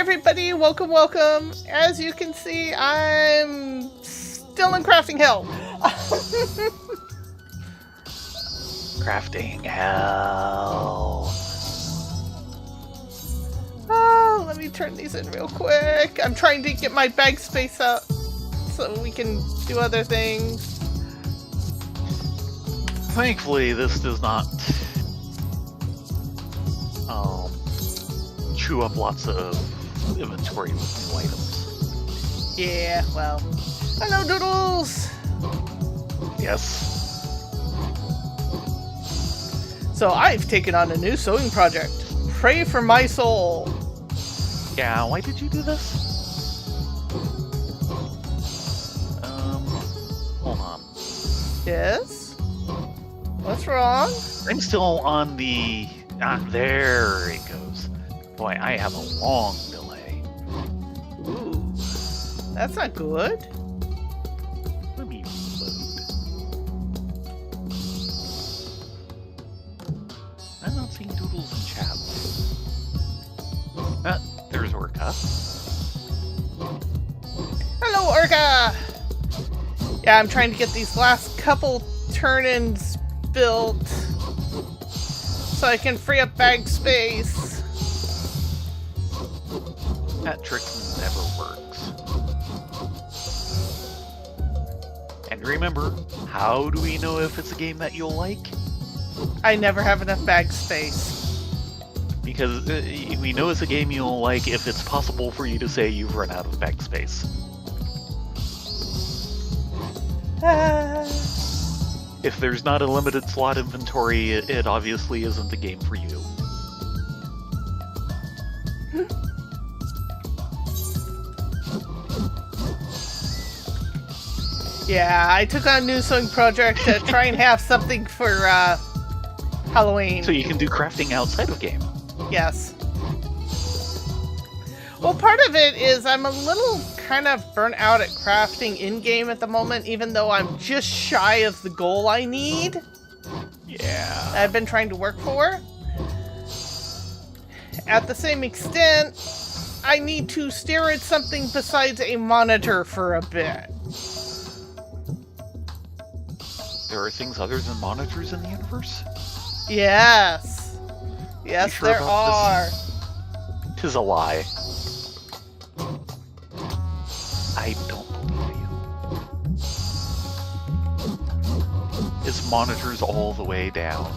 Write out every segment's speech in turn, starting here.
everybody, welcome, welcome. As you can see, I'm still in crafting hell. Crafting hell. Oh, let me turn these in real quick. I'm trying to get my bag space up so we can do other things. Thankfully, this does not chew up lots of inventory with new items. Yeah, well. Hello, Doodles! Yes. So I've taken on a new sewing project. Pray for my soul. Yeah, why did you do this? Hold on. Yes? What's wrong? I'm still on the... there it goes. Boy, I have a long delay. Ooh. That's not good. Let me reload. I'm not seeing Doodles in chat. There's Orca. Hello, Orca! Yeah, I'm trying to get these last couple turn-ins built so I can free up bag space. That trick never works. And remember, how do we know if it's a game that you'll like? I never have enough bag space. Because we know it's a game you'll like if it's possible for you to say you've run out of bag space. If there's not a limited slot inventory, it obviously isn't a game for you. Yeah, I took on a new sewing project to try and have something for Halloween. So you can do crafting outside of game. Yes. Well, part of it is I'm a little kind of burnt out at crafting in-game at the moment, even though I'm just shy of the goal I need. Yeah. I've been trying to work for. At the same extent, I need to stare at something besides a monitor for a bit. There are things other than monitors in the universe? Yes. Yes, sure there about are. Tis a lie. I don't believe you. It's monitors all the way down.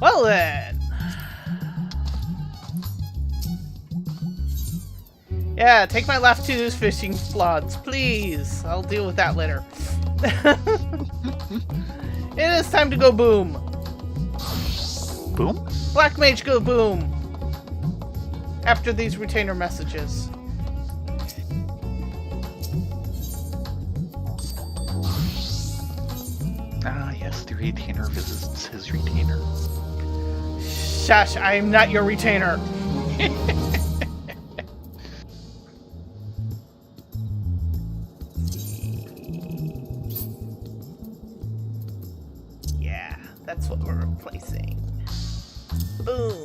Well then. Yeah, take my left two fishing rods, please. I'll deal with that later. It is time to go boom. Boom? Black Mage go boom. After these retainer messages. Ah, yes, the retainer visits his retainer. Shush, I am not your retainer. Yeah, that's what we're replacing. Boom.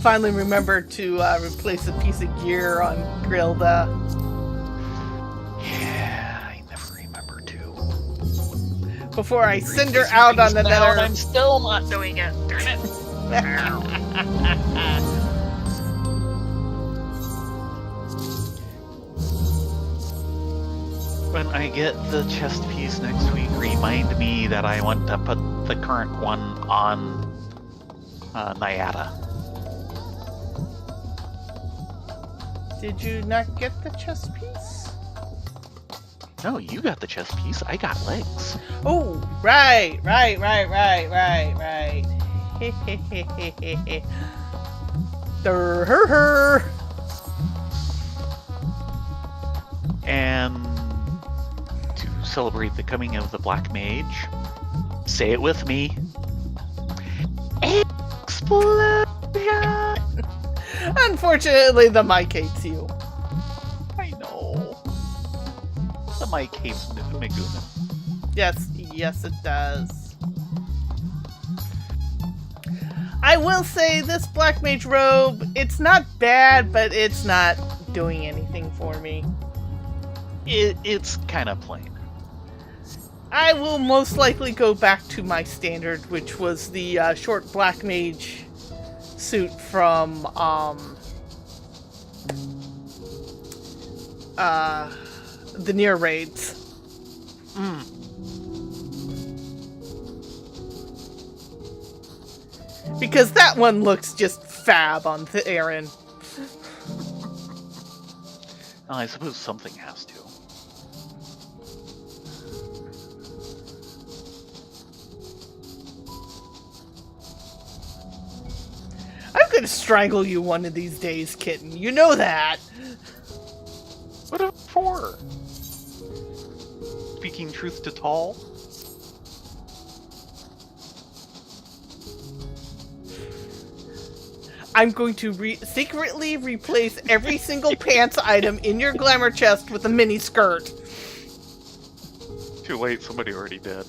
Finally remembered to replace a piece of gear on Grilda. Yeah, I never remember to. Before I send her out on another... I'm still not doing it. Darn it. When I get the chest piece next week, remind me that I want to put the current one on Nyada. Did you not get the chest piece? No, you got the chest piece. I got legs. Oh, right. Her. And to celebrate the coming of the Black Mage, say it with me. Explosion! Unfortunately, the mic hates you. I know. The mic hates Meguna. Yes, it does. I will say this Black Mage robe, it's not bad, but it's not doing anything for me. It's kind of plain. I will most likely go back to my standard, which was the short Black Mage suit from the near raids. Because that one looks just fab on Aaron. I suppose something has to. I'm gonna strangle you one of these days, kitten. You know that. What for? Speaking truth to Tall? I'm going to secretly replace every single pants item in your glamour chest with a mini skirt. Too late, somebody already did.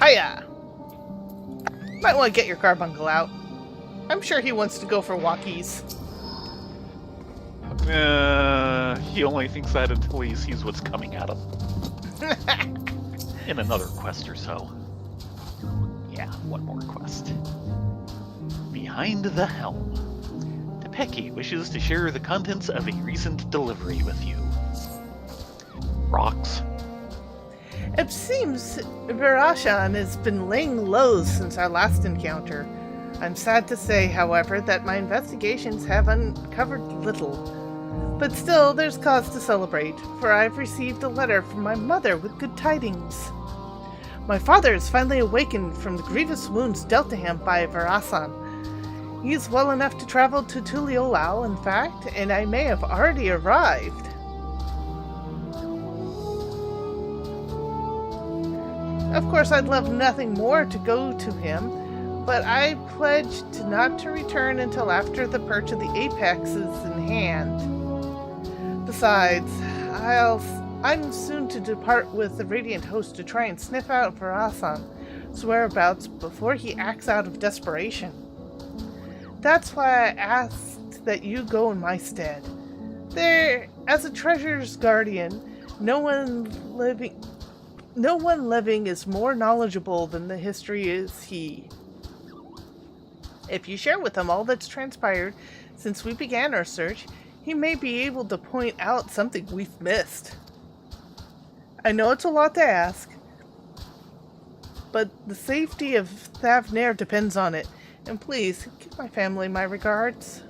Hiya! Might want to get your carbuncle out. I'm sure he wants to go for walkies. He only thinks that until he sees what's coming at him. In another quest or so. Yeah, one more quest. Behind the helm. Tepeki wishes to share the contents of a recent delivery with you. Rocks. It seems Virashan has been laying low since our last encounter. I'm sad to say, however, that my investigations have uncovered little. But still, there's cause to celebrate, for I've received a letter from my mother with good tidings. My father has finally awakened from the grievous wounds dealt to him by Varasan. He is well enough to travel to Tuliolao, in fact, and I may have already arrived. Of course, I'd love nothing more to go to him, but I pledged not to return until after the perch of the apex is in hand. Besides, I'm soon to depart with the Radiant Host to try and sniff out Varasan's whereabouts before he acts out of desperation. That's why I asked that you go in my stead. There, as a treasure's guardian, no one living is more knowledgeable than the history is he. If you share with him all that's transpired since we began our search, he may be able to point out something we've missed. I know it's a lot to ask, but the safety of Thavnair depends on it, and please, give my family my regards.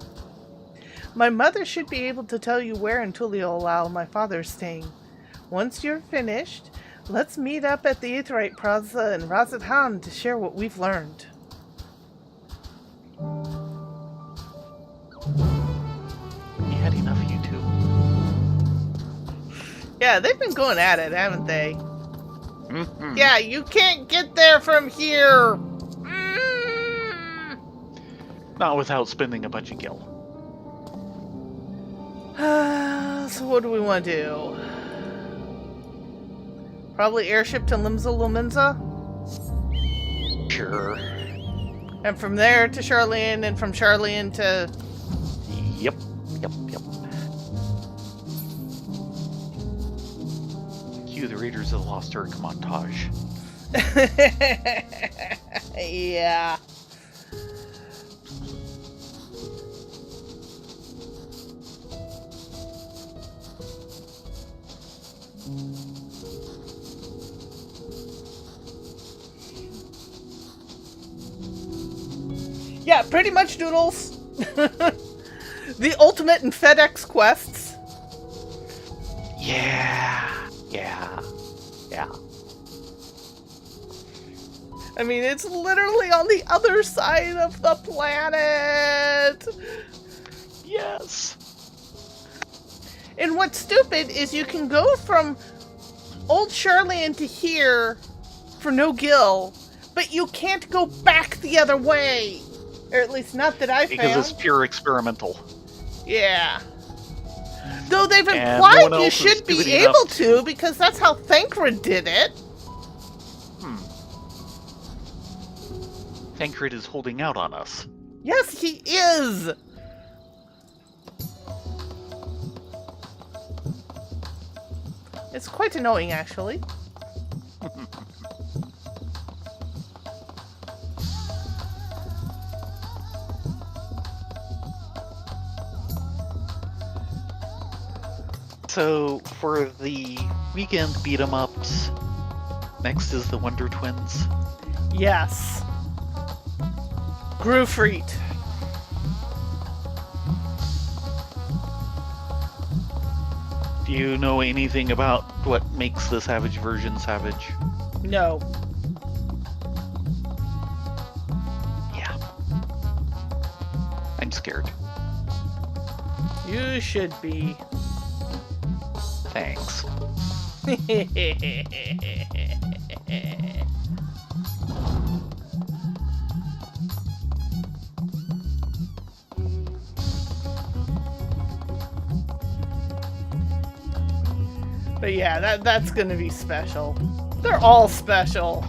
My mother should be able to tell you where in Tuliolao my father is staying. Once you're finished, let's meet up at the Aetheryte Plaza in Razathan to share what we've learned. You had enough, you two. Yeah, they've been going at it, haven't they? Mm-hmm. Yeah, you can't get there from here! Not without spending a bunch of gil. So what do we want to do? Probably airship to Limsa Lumenza? Sure. And from there to Charlian, and from Charlian to... Yep. Cue the Raiders of the Lost Ark montage. Yeah. Yeah, pretty much, Doodles. The ultimate in FedEx quests. Yeah. Yeah. Yeah. I mean, it's literally on the other side of the planet! Yes. And what's stupid is you can go from Old Charlian to here for no gil, but you can't go back the other way. Or at least not that I Because found. it's pure experimental. Yeah. Though they've And implied no one you else is should be stupid able enough to, because that's how Thancred did it. Thancred is holding out on us. Yes, he is! It's quite annoying, actually. So, for the weekend beat-em-ups, next is the Wonder Twins. Yes. Groofreet. Do you know anything about what makes the Savage version savage? No. Yeah. I'm scared. You should be. Thanks. But yeah, that's gonna be special. They're all special.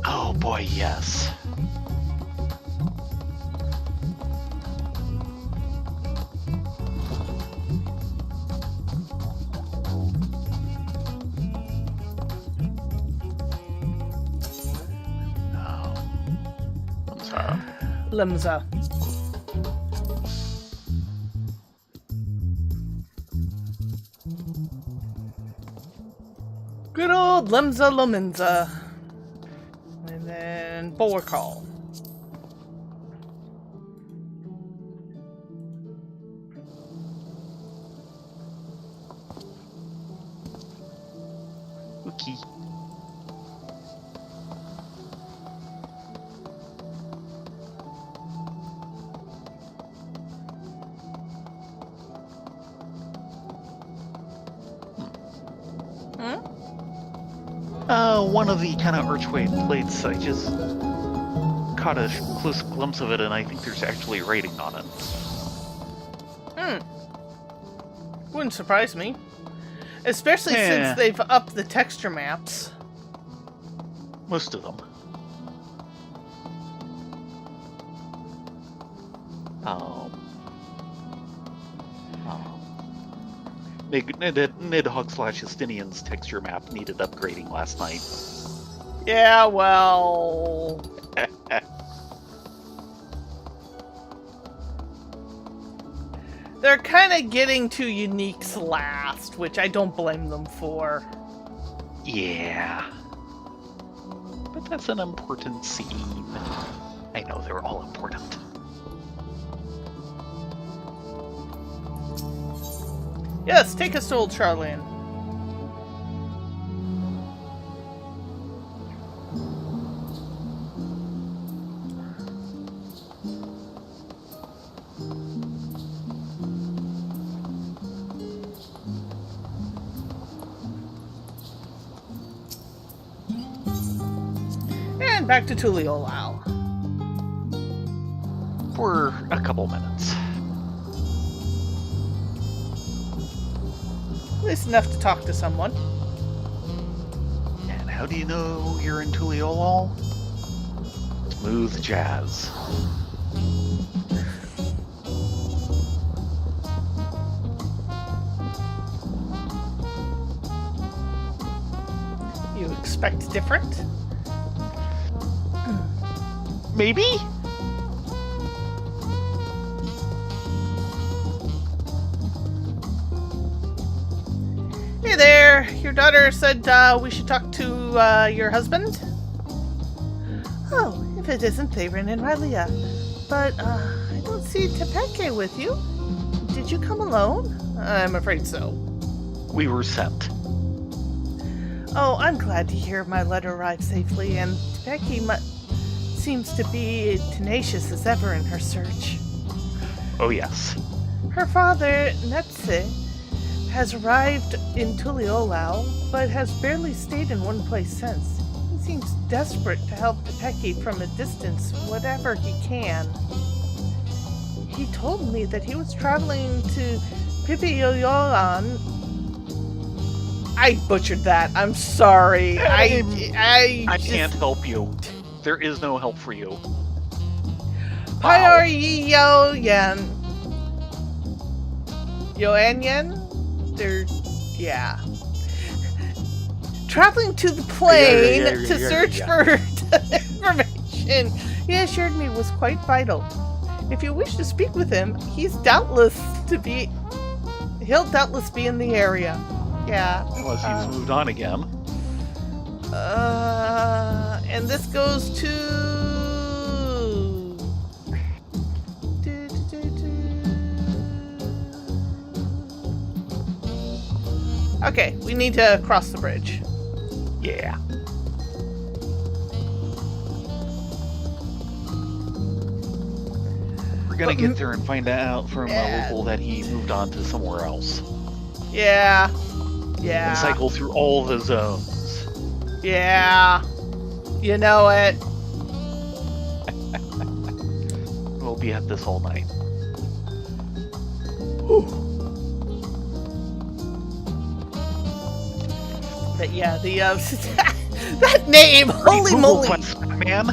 Oh boy, yes. Limsa. Good old Limsa Lominsa. And then Borcall. Okay. One of the kind of archway plates, I just caught a close glimpse of it, and I think there's actually writing on it. Wouldn't surprise me. Especially since they've upped the texture maps. Most of them. Nidhogg/Justinian's texture map needed upgrading last night. Yeah, well... They're kind of getting to uniques last, which I don't blame them for. Yeah. But that's an important scene. I know they're all important. Yes, take us to Old Charlian. And back to Tuliolao. For a couple minutes. At least enough to talk to someone. And how do you know you're in Tuliolal? Smooth jazz. You expect different? Maybe? Hey there, your daughter said we should talk to your husband? Oh, if it isn't Thayrin and Rylea. But I don't see Tepeke with you. Did you come alone? I'm afraid so. We were sent. Oh, I'm glad to hear my letter arrived safely, and Becky seems to be tenacious as ever in her search. Oh yes. Her father, Netse, has arrived in Tuliolao, but has barely stayed in one place since. He seems desperate to help Becky from a distance, whatever he can. He told me that he was traveling to Pipiyoyolan. I butchered that. I'm sorry. I can't help you. There is no help for you. Pyaryoyan. Yoanyan? Yeah. Traveling to the plane to search for information he assured me was quite vital. If you wish to speak with him, he'll doubtless be in the area. Yeah. Unless he's moved on again. And this goes to... Okay, we need to cross the bridge. Yeah. We're gonna get there and find out from a local that he moved on to somewhere else. Yeah. Yeah. And cycle through all the zones. Yeah. You know it. We'll be at this all night. But yeah, the that name, holy Great moly! Quest, Batman.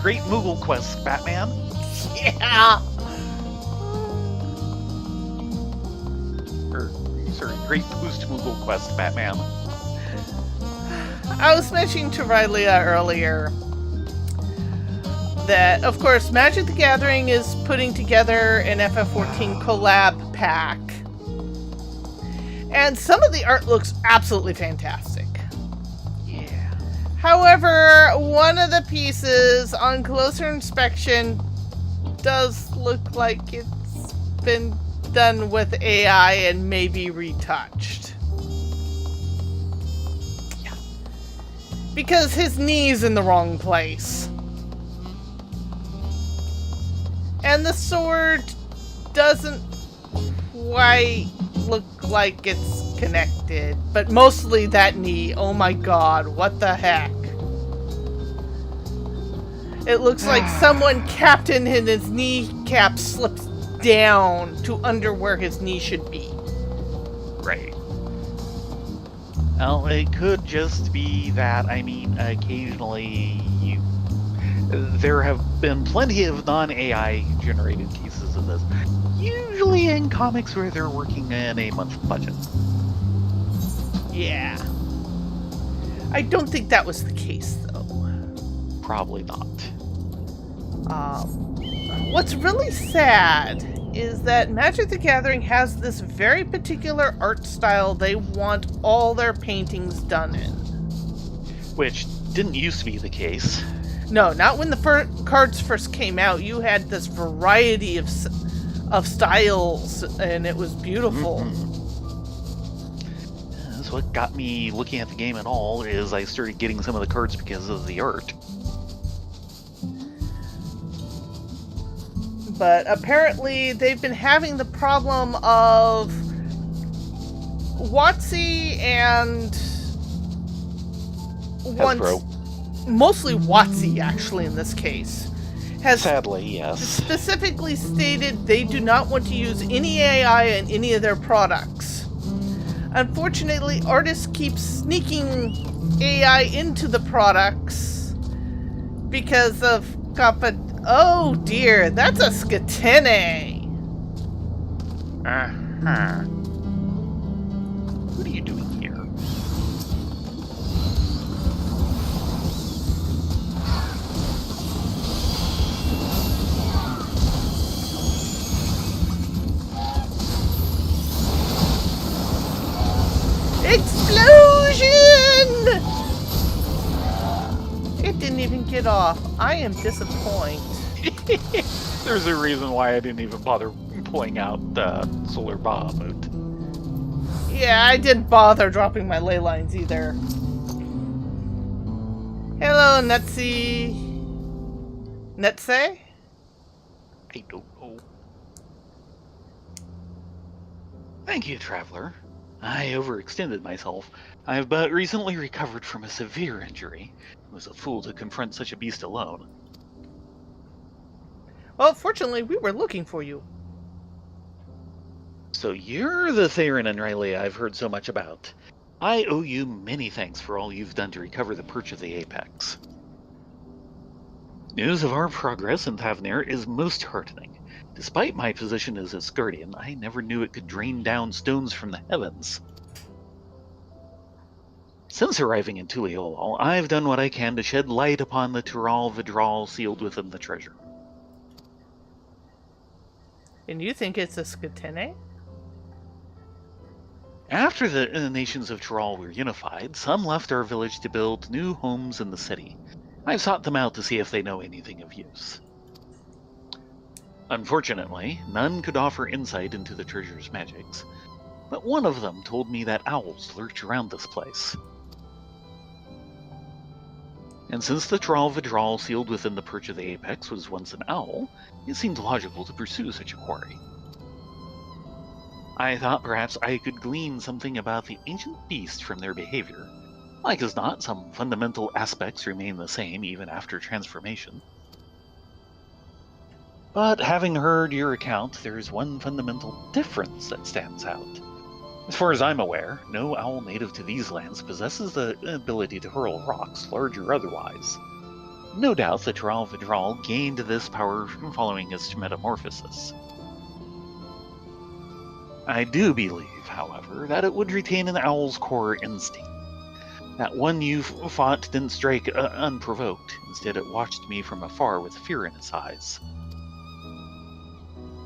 Great Moogle Quest, Batman. Yeah. Great Post Moogle Quest, Batman. I was mentioning to Rylia earlier that, of course, Magic the Gathering is putting together an FF14 collab pack. And some of the art looks absolutely fantastic. Yeah. However, one of the pieces on closer inspection does look like it's been done with AI and maybe retouched. Yeah. Because his knee's in the wrong place. And the sword doesn't quite look like it's connected, but mostly that knee. Oh my god, what the heck? It looks like someone capped in and his kneecap slips down to under where his knee should be. Right. Well, it could just be that, I mean, occasionally there have been plenty of non-AI generated cases of this. Usually in comics where they're working in a monthly budget. Yeah. I don't think that was the case, though. Probably not. What's really sad is that Magic the Gathering has this very particular art style they want all their paintings done in. Which didn't used to be the case. No, not when the cards first came out. You had this variety of styles, and it was beautiful. That's what got me looking at the game and all, is I started getting some of the cards because of the art. But apparently they've been having the problem of WotC and mostly WotC actually in this case has sadly, yes, specifically stated they do not want to use any AI in any of their products. Unfortunately, artists keep sneaking AI into the products because of oh dear, that's a Scatene. What are you doing here? Explosion! It didn't even get off. I am disappointed. There's a reason why I didn't even bother pulling out the solar bomb. Yeah, I didn't bother dropping my ley lines either. Hello, Nutsy. Nutse? I don't know. Thank you, traveler. I overextended myself. I've but recently recovered from a severe injury. I was a fool to confront such a beast alone. Well, fortunately, we were looking for you. So you're the Theron and Riley I've heard so much about. I owe you many thanks for all you've done to recover the Perch of the Apex. News of our progress in Thavnir is most heartening. Despite my position as its guardian, I never knew it could drain down stones from the heavens. Since arriving in Tuliolal, I've done what I can to shed light upon the Tural Vidral sealed within the treasure. And you think it's a Skatene? After the nations of Tural were unified, some left our village to build new homes in the city. I've sought them out to see if they know anything of use. Unfortunately, none could offer insight into the treasure's magics, but one of them told me that owls lurch around this place. And since the Tural Vidral sealed within the Perch of the Apex was once an owl, it seemed logical to pursue such a quarry. I thought perhaps I could glean something about the ancient beast from their behavior. Like as not, some fundamental aspects remain the same even after transformation. But having heard your account, there is one fundamental difference that stands out. As far as I'm aware, no owl native to these lands possesses the ability to hurl rocks, large or otherwise. No doubt the Tural Vidral gained this power following his metamorphosis. I do believe, however, that it would retain an owl's core instinct. That one you fought didn't strike unprovoked. Instead, it watched me from afar with fear in its eyes.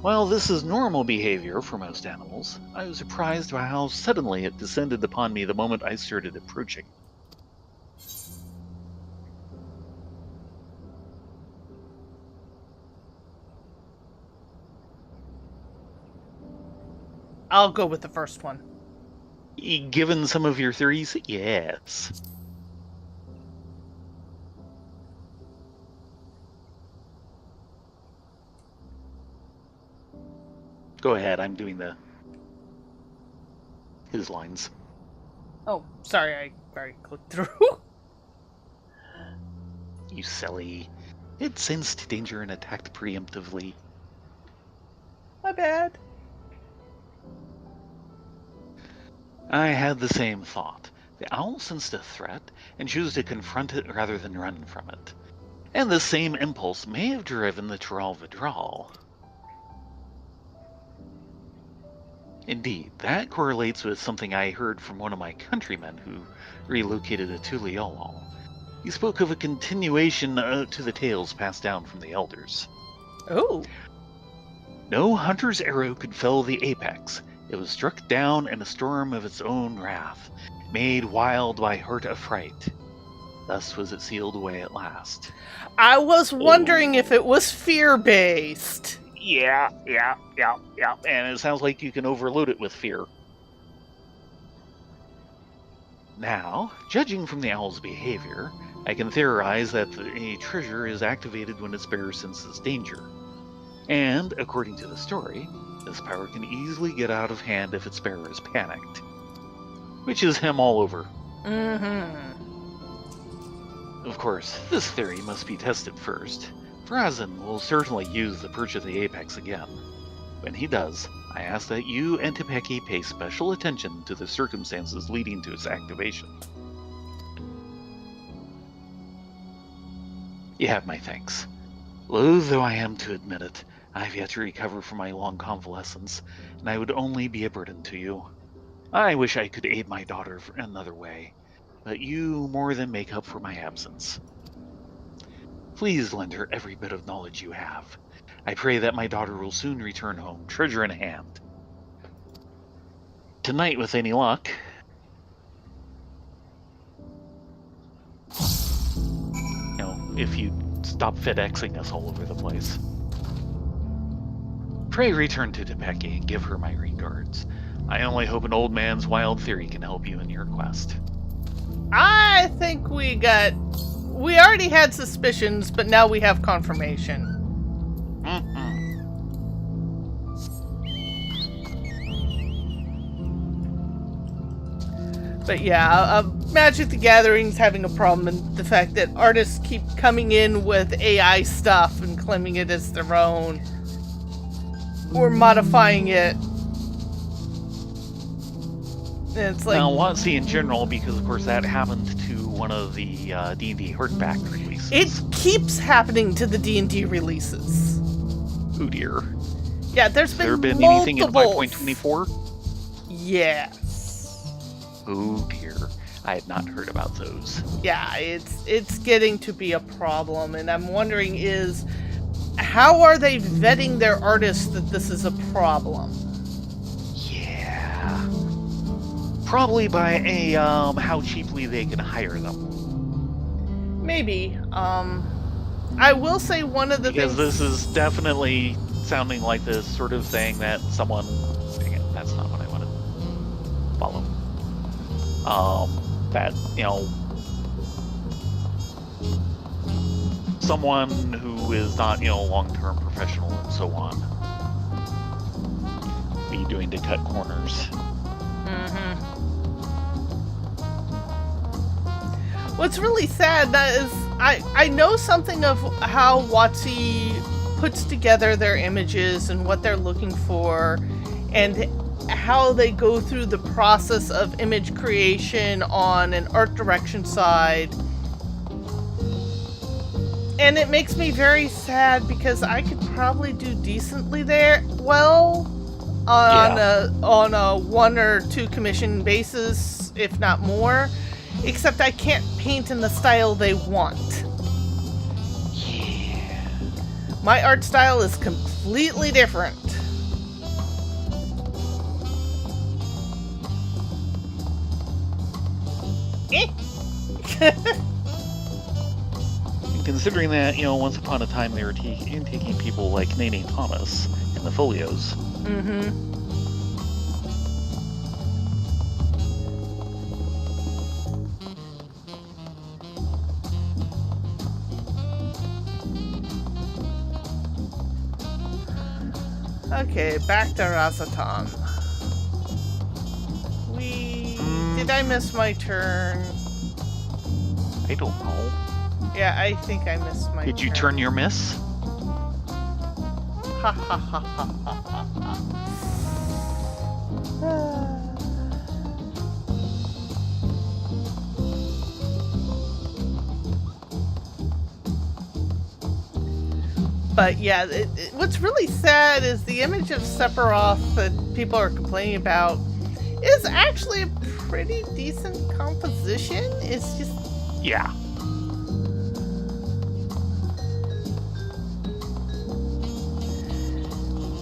While this is normal behavior for most animals, I was surprised by how suddenly it descended upon me the moment I started approaching. I'll go with the first one. Given some of your theories, yes. Go ahead, I'm doing his lines. Oh, sorry, I already clicked through. You silly. It sensed danger and attacked preemptively. My bad. I had the same thought. The owl sensed a threat and chose to confront it rather than run from it. And the same impulse may have driven the Tural Vidral. Indeed, that correlates with something I heard from one of my countrymen who relocated to Tuliolal. He spoke of a continuation to the tales passed down from the elders. Oh. No hunter's arrow could fell the apex. It was struck down in a storm of its own wrath, made wild by heart affright. Thus was it sealed away at last. I was wondering if it was fear-based. Yeah. And it sounds like you can overload it with fear. Now, judging from the owl's behavior, I can theorize that a treasure is activated when its bearer senses danger. And, according to the story, this power can easily get out of hand if its bearer is panicked. Which is him all over. Mm-hmm. Of course, this theory must be tested first. Brazen will certainly use the Perch of the Apex again. When he does, I ask that you and Tepeki pay special attention to the circumstances leading to its activation. You have my thanks. Loath though I am to admit it, I've yet to recover from my long convalescence, and I would only be a burden to you. I wish I could aid my daughter another way, but you more than make up for my absence. Please lend her every bit of knowledge you have. I pray that my daughter will soon return home, treasure in hand. Tonight, with any luck. You know, if you stop FedExing us all over the place. Pray return to Tepeki and give her my regards. I only hope an old man's wild theory can help you in your quest. I think we already had suspicions, but now we have confirmation. But yeah, Magic the Gathering's having a problem, and the fact that artists keep coming in with AI stuff and claiming it as their own, or modifying it. And it's like, now, WotC in general, because of course that happened to one of the D&D Herdback releases. it keeps happening to the D&D releases. Oh dear. Yeah, there's been There been multiples. anything in 5.24? Yes. Oh dear. I had not heard about those. Yeah, it's getting to be a problem, and I'm wondering how are they vetting their artists that this is a problem? Yeah. Probably by how cheaply they can hire them. Maybe. I will say one of the Because things... this is definitely sounding like this sort of thing that someone... Dang it, that's not what I wanted to follow. That, someone who is not, a long-term professional and so on, be doing to cut corners. Mm-hmm. What's really sad is I know something of how WotC puts together their images and what they're looking for, and how they go through the process of image creation on an art direction side. And it makes me very sad because I could probably do decently there, on a 1 or 2 commission basis, if not more. Except I can't paint in the style they want. Yeah. My art style is completely different. Considering that, once upon a time they were taking people like Nene Thomas in the folios. Mm-hmm. Okay, back to Razatan. Did I miss my turn? I don't know. Yeah, I think I missed my turn. Did you turn your miss? Ha ha ha ha ha ha. But yeah, what's really sad is the image of Sephiroth that people are complaining about is actually a pretty decent composition. It's just... Yeah.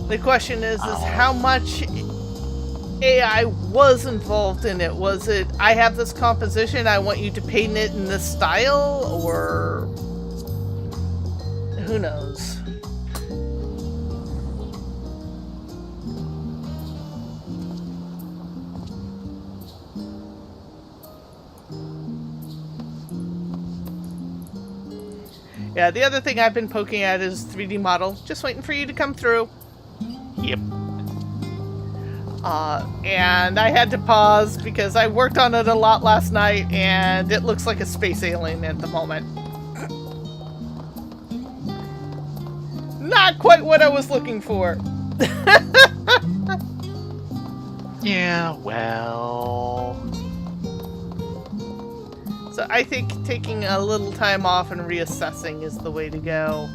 The question is how much AI was involved in it? Was it, I have this composition, I want you to paint it in this style, or who knows? Yeah, the other thing I've been poking at is 3D model. Just waiting for you to come through. Yep. And I had to pause because I worked on it a lot last night, and it looks like a space alien at the moment. Not quite what I was looking for. Yeah, well... So I think taking a little time off and reassessing is the way to go.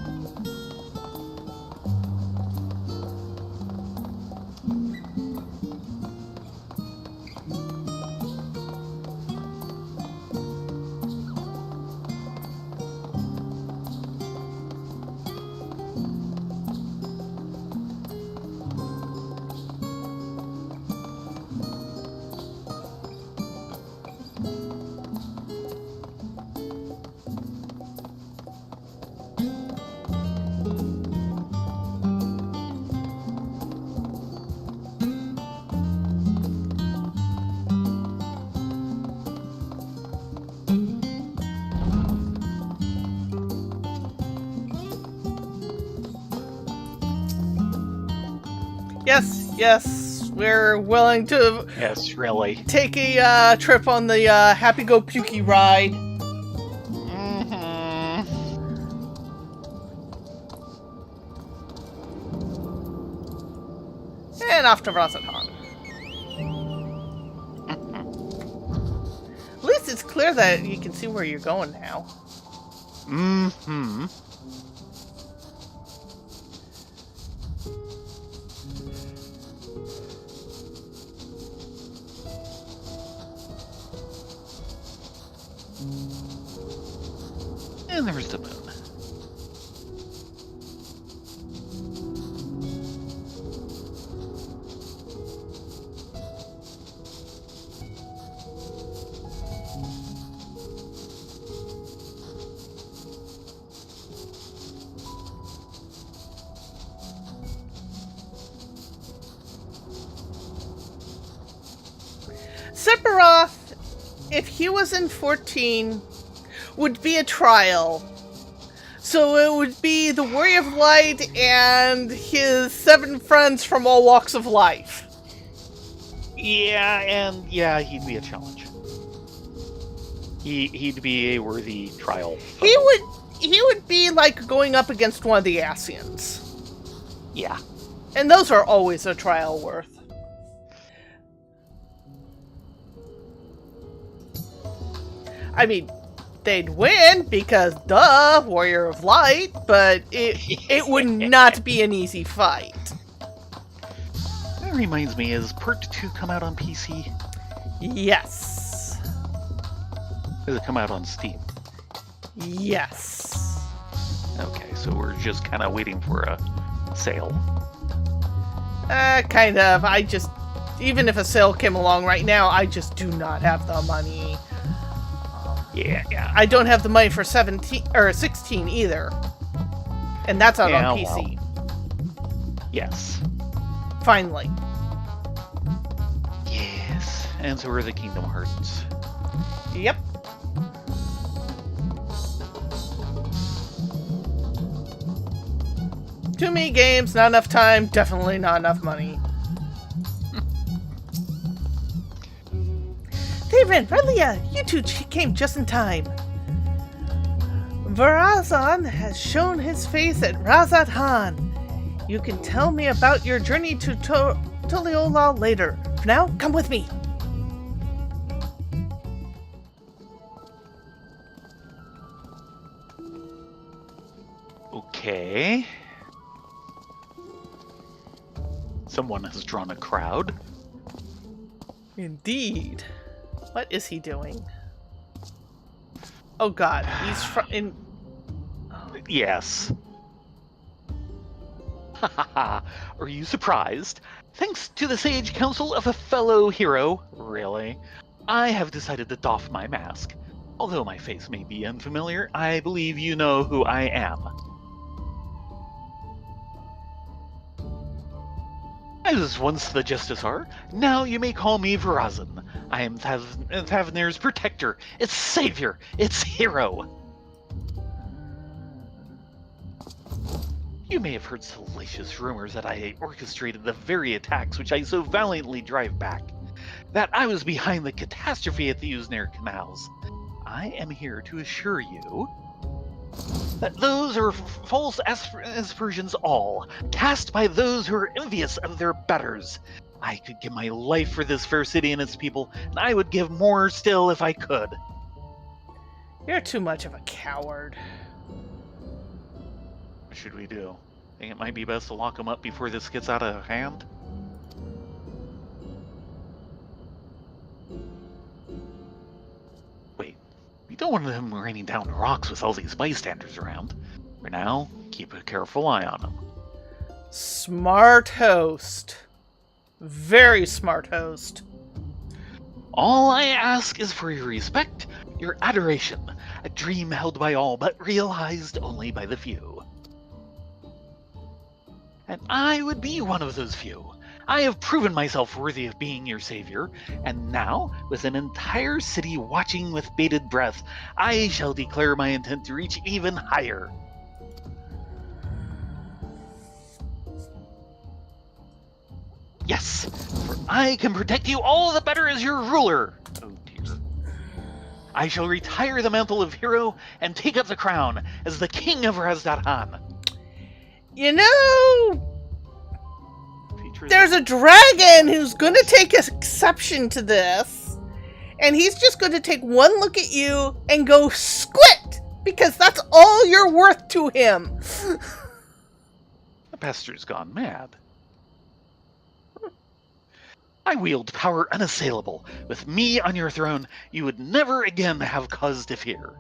Yes, yes, we're willing to Yes, really. take a trip on the Happy Go Pukey ride. Mm-hmm. And off to Razatan. At least it's clear that you can see where you're going now. Mm-hmm. And there's the moon. Sephiroth, if he was in 14, would be a trial. So it would be the Warrior of Light and his 7 friends from all walks of life. Yeah, and yeah, he'd be a challenge. He'd be a worthy trial. He would be like going up against one of the Asians. Yeah. And those are always a trial worth. I mean, they'd win because, duh, Warrior of Light, but it would not be an easy fight. That reminds me, has Part 2 come out on PC? Yes. Does it come out on Steam? Yes. Okay, so we're just kind of waiting for a sale. Kind of. Even if a sale came along right now, I just do not have the money. Yeah. I don't have the money for 17 or 16 either. And that's out on PC. Well. Yes. Finally. Yes. And so are the Kingdom Hearts. Yep. Too many games, not enough time, definitely not enough money. David, Relia, you two came just in time. Varazan has shown his face at Razat-Han. You can tell me about your journey to Toliola later. For now, come with me. Okay. Someone has drawn a crowd. Indeed. What is he doing? Oh god, he's in... Yes. Hahaha, are you surprised? Thanks to the sage counsel of a fellow hero, really, I have decided to doff my mask. Although my face may be unfamiliar, I believe you know who I am. I was once the Justicar, now you may call me Verazan. I am Thavner's protector, its savior, its hero. You may have heard salacious rumors that I orchestrated the very attacks which I so valiantly drive back. That I was behind the catastrophe at the Uznair canals. I am here to assure you that those are false aspersions all, cast by those who are envious of their betters. I could give my life for this fair city and its people, and I would give more still if I could. You're too much of a coward. What should we do? Think it might be best to lock him up before this gets out of hand? Wait, we don't want him raining down rocks with all these bystanders around. For now, keep a careful eye on him. Smart host. Very smart host. All I ask is for your respect, your adoration, a dream held by all but realized only by the few. And I would be one of those few. I have proven myself worthy of being your savior, and now, with an entire city watching with bated breath, I shall declare my intent to reach even higher. Yes, for I can protect you all the better as your ruler. Oh dear. I shall retire the mantle of hero and take up the crown as the king of Razdathan. You know, Features there's a dragon who's going to take exception to this. And he's just going to take one look at you and go squit! Because that's all you're worth to him. The bastard's gone mad. I wield power unassailable. With me on your throne, you would never again have cause to fear.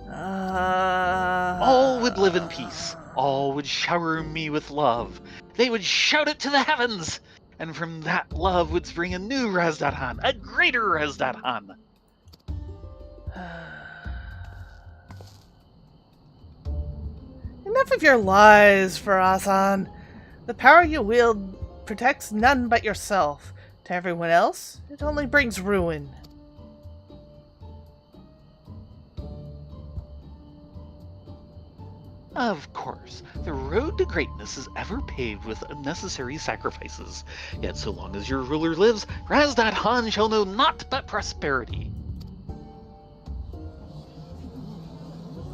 All would live in peace. All would shower me with love. They would shout it to the heavens. And from that love would spring a new Razdathan, a greater Razdathan. Enough of your lies, Farazan. The power you wield protects none but yourself. To everyone else, it only brings ruin. Of course, the road to greatness is ever paved with unnecessary sacrifices. Yet so long as your ruler lives, Razdathan shall know naught but prosperity.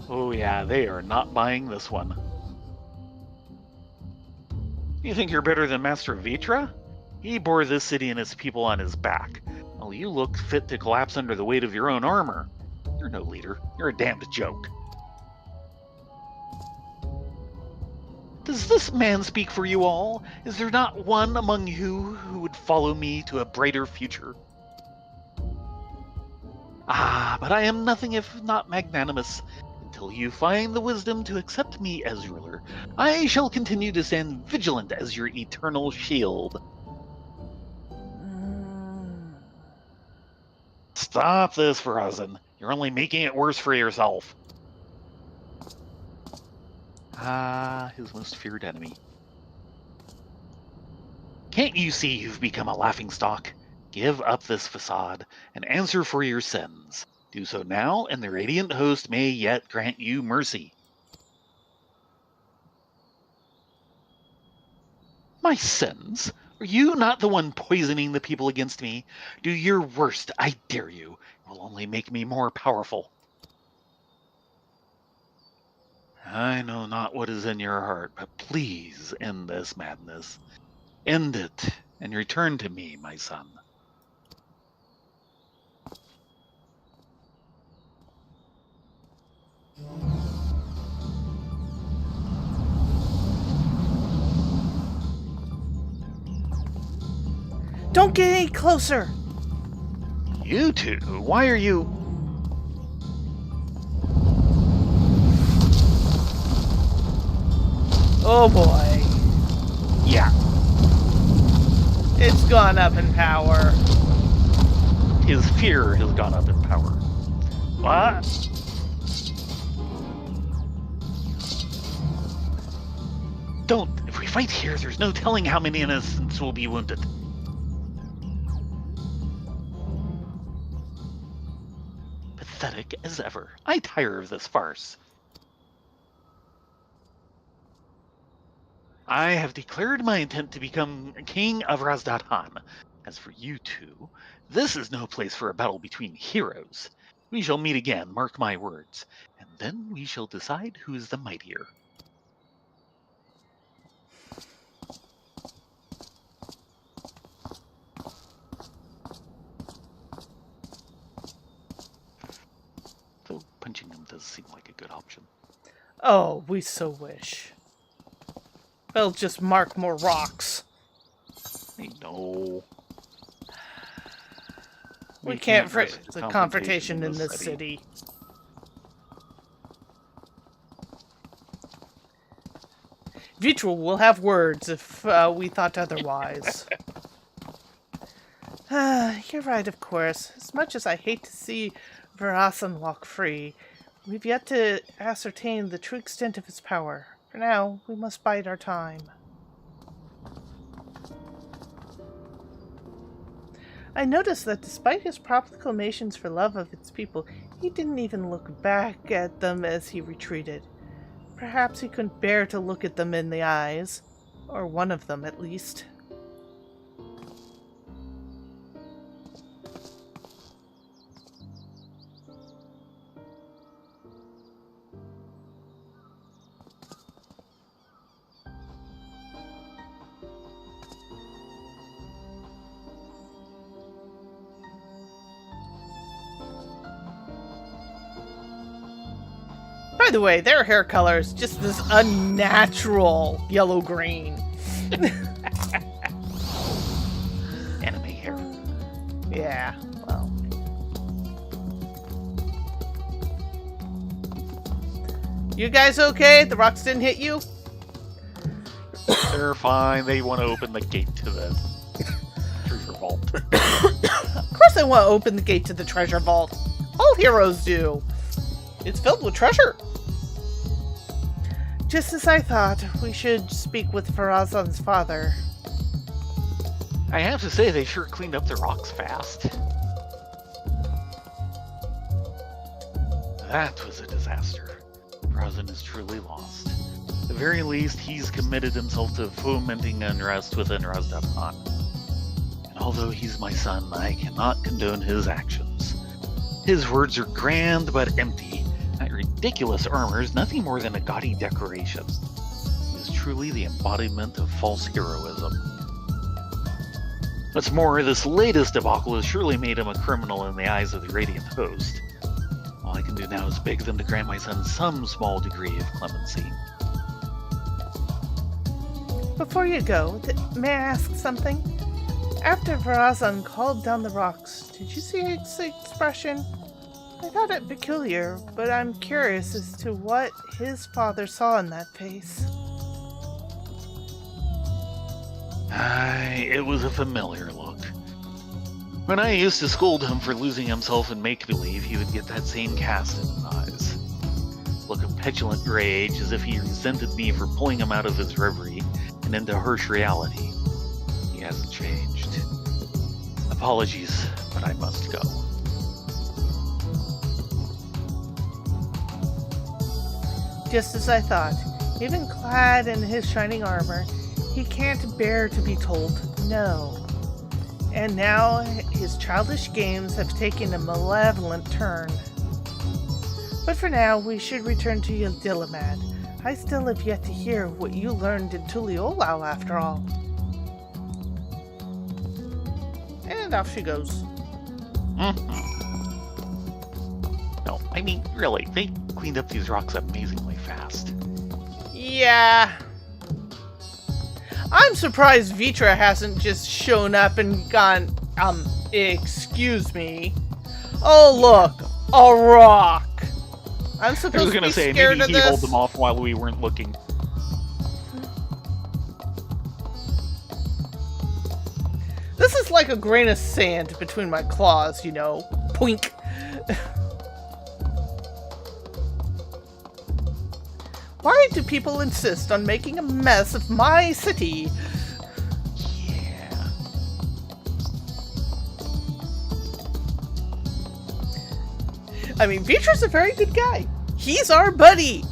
Oh yeah, they are not buying this one. You think you're better than Master Vitra? He bore this city and its people on his back. Well, you look fit to collapse under the weight of your own armor. You're no leader. You're a damned joke. Does this man speak for you all? Is there not one among you who would follow me to a brighter future? Ah, but I am nothing if not magnanimous. Until you find the wisdom to accept me as ruler, I shall continue to stand vigilant as your eternal shield. Stop this, Farazan. You're only making it worse for yourself. Ah, his most feared enemy. Can't you see you've become a laughingstock? Give up this facade and answer for your sins. Do so now, and the Radiant Host may yet grant you mercy. My sins? Are you not the one poisoning the people against me? Do your worst, I dare you. It will only make me more powerful. I know not what is in your heart, but please end this madness. End it, and return to me, my son. Don't get any closer! You two, why are you... Oh boy. Yeah, It's gone up in power. his fear has gone up in power. What? Don't. If we fight here, there's no telling how many innocents will be wounded. Pathetic as ever. I tire of this farce. I have declared my intent to become king of Razdathan. As for you two, this is no place for a battle between heroes. We shall meet again, mark my words, and then we shall decide who is the mightier. Though punching him does seem like a good option. Oh, we so wish. They'll just mark more rocks. I know. We can't risk risk the confrontation in this city. Vitra will have words if we thought otherwise. You're right, of course. As much as I hate to see Varasan walk free, we've yet to ascertain the true extent of his power. For now, we must bide our time. I noticed that despite his proclamations for love of its people, he didn't even look back at them as he retreated. Perhaps he couldn't bear to look at them in the eyes. Or one of them, at least. the way, their hair color is just this unnatural yellow-green. Anime hair. Yeah, well. You guys okay? The rocks didn't hit you? They're fine. They want to open the gate to the treasure vault. Of course I want to open the gate to the treasure vault. All heroes do. It's filled with treasure. Just as I thought, we should speak with Farazan's father. I have to say, they sure cleaned up the rocks fast. That was a disaster. Farazan is truly lost. At the very least, he's committed himself to fomenting unrest within Razdapan. And although he's my son, I cannot condone his actions. His words are grand but empty. That ridiculous armor is nothing more than a gaudy decoration. He is truly the embodiment of false heroism. What's more, this latest debacle has surely made him a criminal in the eyes of the Radiant Host. All I can do now is beg them to grant my son some small degree of clemency. Before you go, may I ask something? After Farazan called down the rocks, did you see his expression? I thought it peculiar, but I'm curious as to what his father saw in that face. It was a familiar look. When I used to scold him for losing himself in make-believe, he would get that same cast in his eyes. Look of petulant rage, as if he resented me for pulling him out of his reverie and into harsh reality. He hasn't changed. Apologies, but I must go. Just as I thought, even clad in his shining armor, he can't bear to be told no. And now his childish games have taken a malevolent turn. But for now, we should return to Yildilimad. I still have yet to hear what you learned in Tuliolao after all. And off she goes. No, I mean, really, they cleaned up these rocks amazingly fast. Yeah. I'm surprised Vitra hasn't just shown up and gone, excuse me. Oh, look, a rock. I'm supposed to be scared of this. Maybe he held them off while we weren't looking. This is like a grain of sand between my claws, you know. Poink. Why do people insist on making a mess of my city? Yeah. I mean, Vitra's a very good guy. He's our buddy.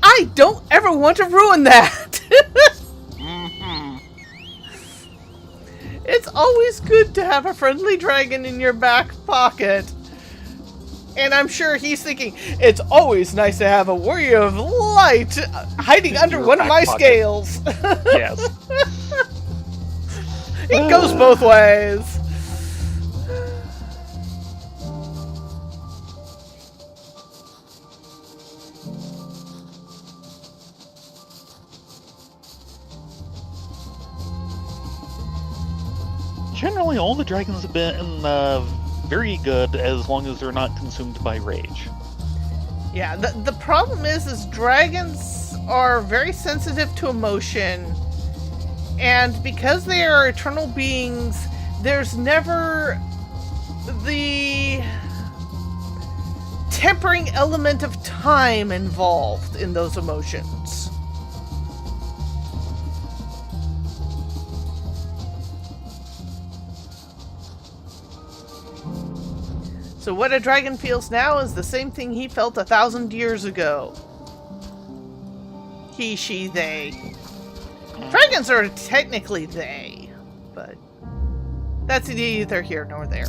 I don't ever want to ruin that. It's always good to have a friendly dragon in your back pocket. And I'm sure he's thinking, it's always nice to have a warrior of light hiding under one of my scales. Yes. It goes both ways. Generally, all the dragons have been very good as long as they're not consumed by rage. Yeah, the problem is dragons are very sensitive to emotion, and because they are eternal beings, there's never the tempering element of time involved in those emotions. So what a dragon feels now is the same thing he felt 1,000 years ago. He, she, they. Dragons are technically they, but that's neither here nor there.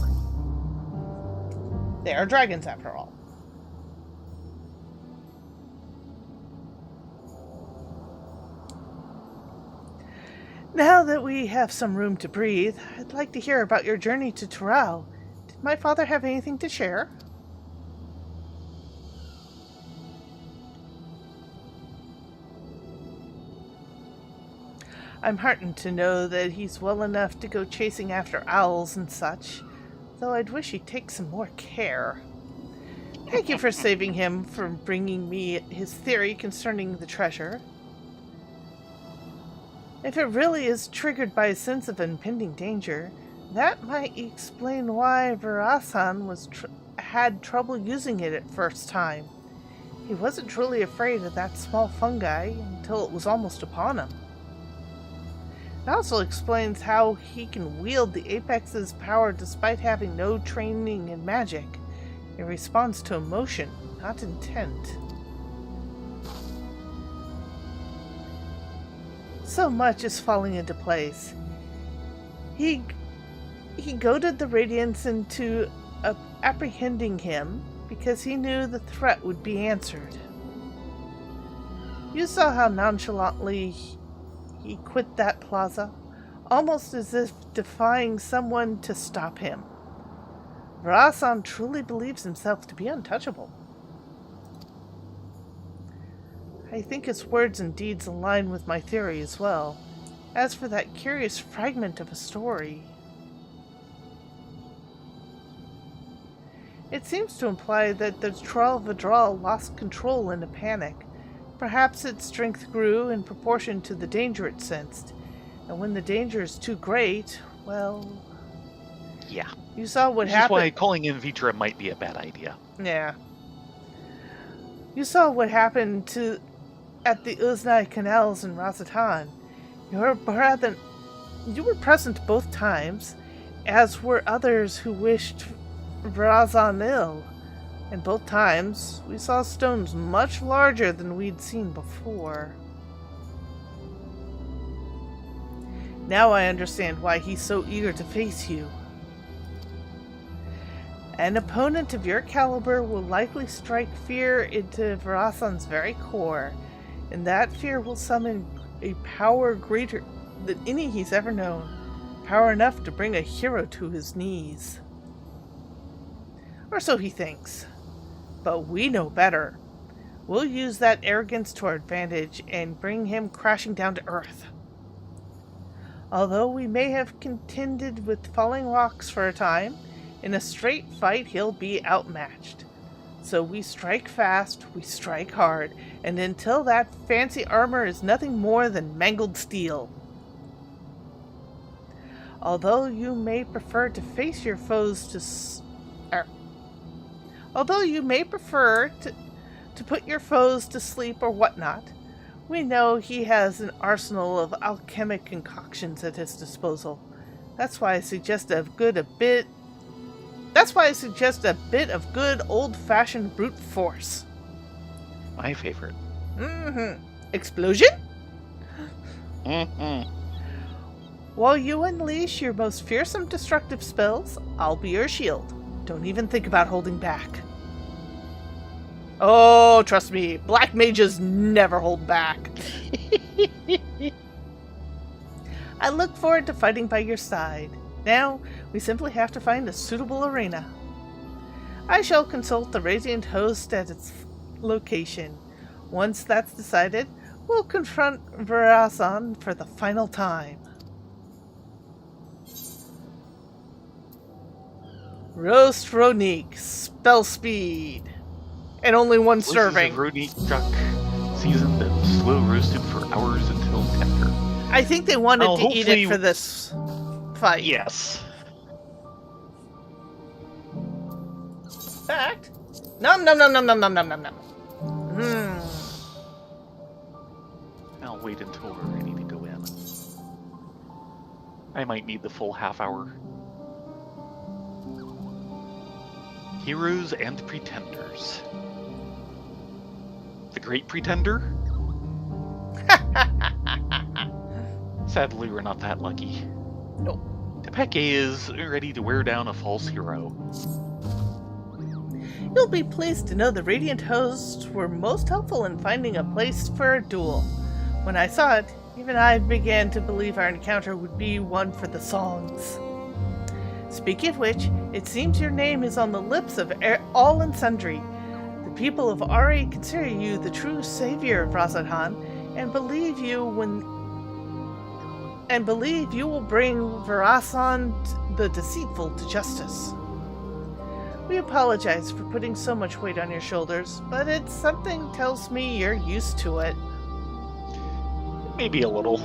They are dragons after all. Now that we have some room to breathe, I'd like to hear about your journey to Tural. Did my father have anything to share? I'm heartened to know that he's well enough to go chasing after owls and such, though I'd wish he'd take some more care. Thank you for saving him from bringing me his theory concerning the treasure. If it really is triggered by a sense of impending danger, that might explain why Varasan had trouble using it at first time. He wasn't truly afraid of that small fungi until it was almost upon him. It also explains how he can wield the Apex's power despite having no training in magic. It responds to emotion, not intent. So much is falling into place. He goaded the Radiants into apprehending him because he knew the threat would be answered. You saw how nonchalantly he quit that plaza, almost as if defying someone to stop him. Varasan truly believes himself to be untouchable. I think his words and deeds align with my theory as well. As for that curious fragment of a story, it seems to imply that the Dawntrail lost control in a panic. Perhaps its strength grew in proportion to the danger it sensed. And when the danger is too great, well... Yeah. You saw what This happened. is why calling in Vitra might be a bad idea. Yeah. You saw what happened at the Uznai canals in Razatan. You were present both times, as were others who wished Vrazan ill. And both times, we saw stones much larger than we'd seen before. Now I understand why he's so eager to face you. An opponent of your caliber will likely strike fear into Varasan's very core, and that fear will summon a power greater than any he's ever known, power enough to bring a hero to his knees. Or so he thinks. But we know better. We'll use that arrogance to our advantage and bring him crashing down to earth. Although we may have contended with falling rocks for a time, in a straight fight he'll be outmatched. So we strike fast, we strike hard, and until that fancy armor is nothing more than mangled steel. Although you may prefer to face your foes to put your foes to sleep or whatnot, we know he has an arsenal of alchemic concoctions at his disposal. That's why I suggest a bit of good old-fashioned brute force. My favorite. Explosion? Mm-hmm. While you unleash your most fearsome destructive spells, I'll be your shield. Don't even think about holding back. Oh, trust me, black mages never hold back. I look forward to fighting by your side. Now, we simply have to find a suitable arena. I shall consult the Radiant Host at its location. Once that's decided, we'll confront Varasan for the final time. Roast Ronique, spell speed. And only one serving. Ronique duck, seasoned and slow roasted for hours until tender. I think they wanted to eat it for this fight. Yes. Fact. Nom nom nom nom nom nom nom nom nom. I'll wait until we're ready to go in. I might need the full half hour. Heroes and Pretenders. The Great Pretender? Sadly, we're not that lucky. Nope. Tepeke is ready to wear down a false hero. You'll be pleased to know the Radiant Hosts were most helpful in finding a place for a duel. When I saw it, even I began to believe our encounter would be one for the songs. Speaking of which, it seems your name is on the lips of all and sundry. The people of Ari consider you the true savior of Razadhan, and believe you and believe you will bring Verasan the Deceitful to justice. We apologize for putting so much weight on your shoulders, but it's something tells me you're used to it. Maybe a little.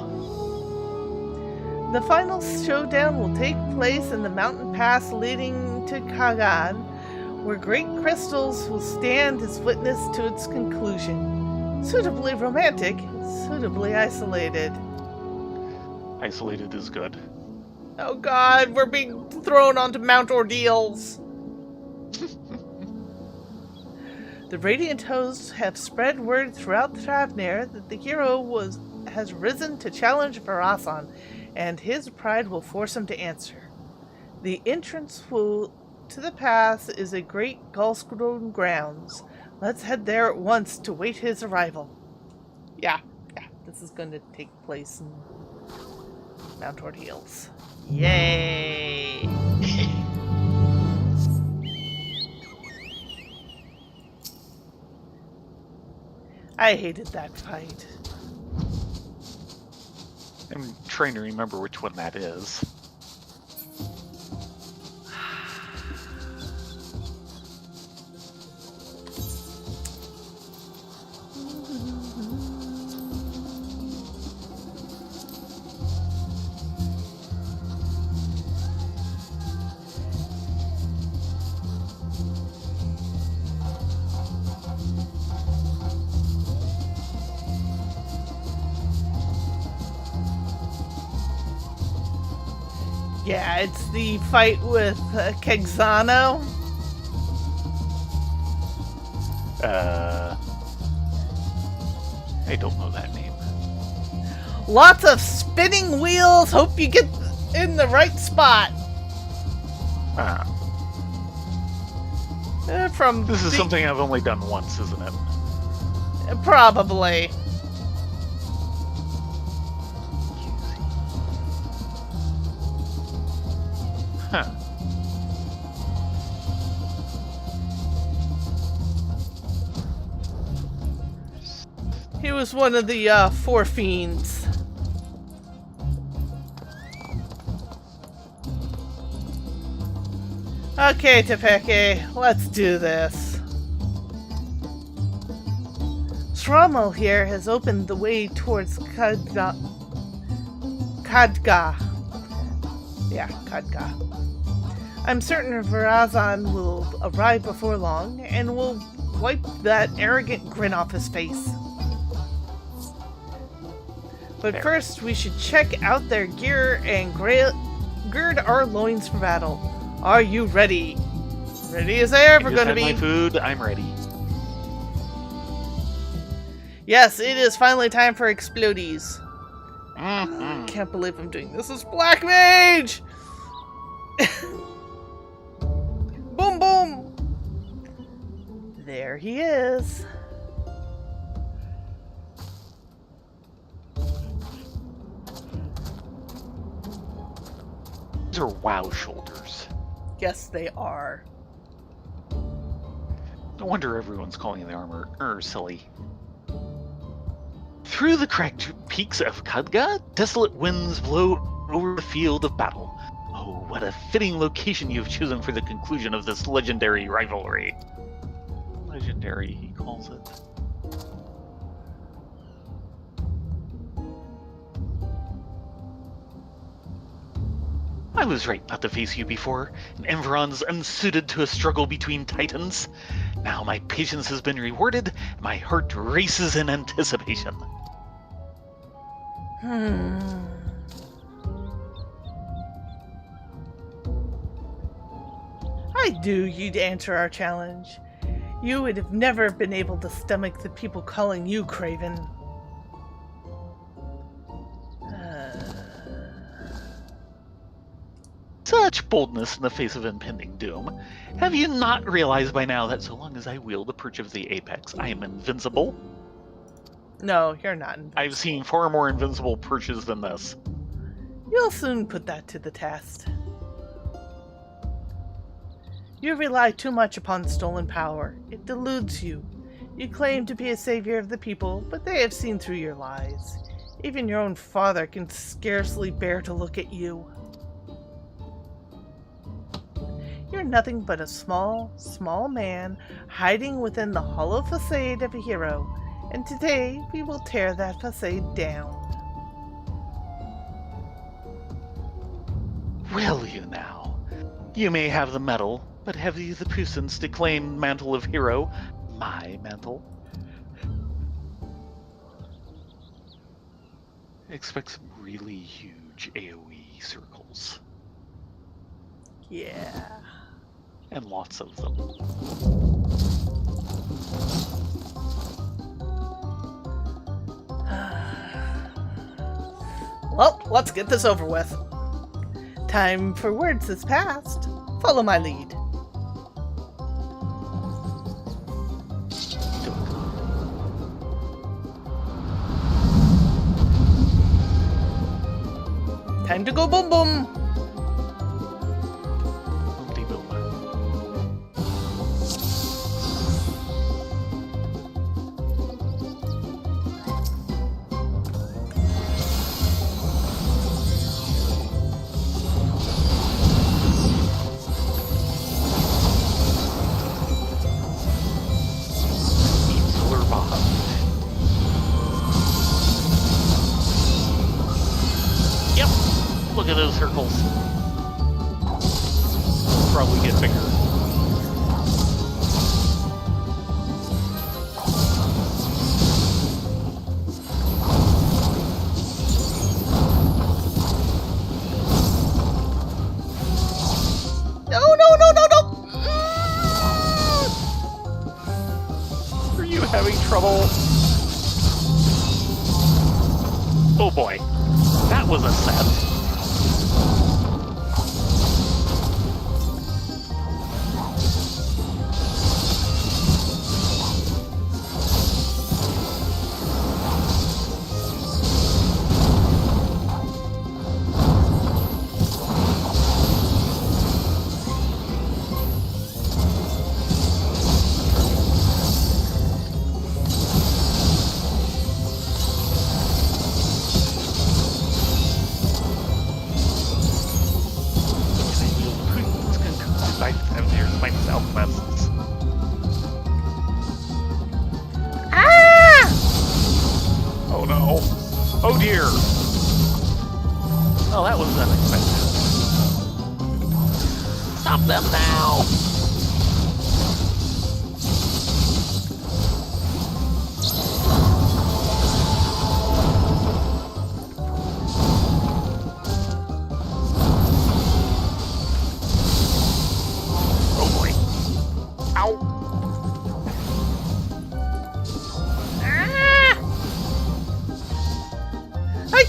The final showdown will take place in the mountain pass leading to Kagan, where great crystals will stand as witness to its conclusion. Suitably romantic, suitably isolated. Isolated is good. Oh god, we're being thrown onto Mount Ordeals. The Radiant hosts have spread word throughout Travnir that the hero has risen to challenge Verasan, and his pride will force him to answer. The entrance to the pass is a great Gulfstone grounds. Let's head there at once to wait his arrival. Yeah, this is going to take place in Mount Ordeals. Yay! I hated that fight. I'm trying to remember which one that is. Yeah, it's the fight with Kegzano. I don't know that name. Lots of spinning wheels. Hope you get in the right spot. This is something I've only done once, isn't it? Probably. Huh. He was one of the four fiends. Okay, Tepeke, let's do this. Srommel here has opened the way towards Khadga. Yeah, Khadga. I'm certain Verasan will arrive before long and will wipe that arrogant grin off his face. But first, we should check out their gear and gird our loins for battle. Are you ready? Ready as I ever going to be. My food, I'm ready. Yes, it is finally time for explodies. Mm-hmm. Can't believe I'm doing this as Black Mage! Boom, boom! There he is. These are WoW shoulders. Yes, they are. No wonder everyone's calling the armor silly. Through the cracked peaks of Khadga, desolate winds blow over the field of battle. Oh, what a fitting location you've chosen for the conclusion of this legendary rivalry. Legendary, he calls it. I was right not to face you before. Environ's unsuited to a struggle between titans. Now my patience has been rewarded, my heart races in anticipation. I knew you'd answer our challenge. You would have never been able to stomach the people calling you Craven. Such boldness in the face of impending doom. Have you not realized by now that so long as I wield the perch of the apex, I am invincible? No, you're not. I've seen far more invincible perches than this. You'll soon put that to the test. You rely too much upon stolen power. It deludes you. You claim to be a savior of the people, but they have seen through your lies. Even your own father can scarcely bear to look at you. You're nothing but a small, small man hiding within the hollow facade of a hero, and today we will tear that facade down. Will you now? You may have the medal, but have you the puissance to claim mantle of hero, my mantle? Expect some really huge AoE circles. Yeah. And lots of them. Well, let's get this over with. Time for words that's past. Follow my lead. Time to go boom boom. Boom-de boom. Solar bomb. Yep. Look at those circles. Probably get bigger. No. Are you having trouble? Oh boy. That was a set. Southwest. Ah! Oh no. Oh dear. Oh, that was unexpected. Stop them now!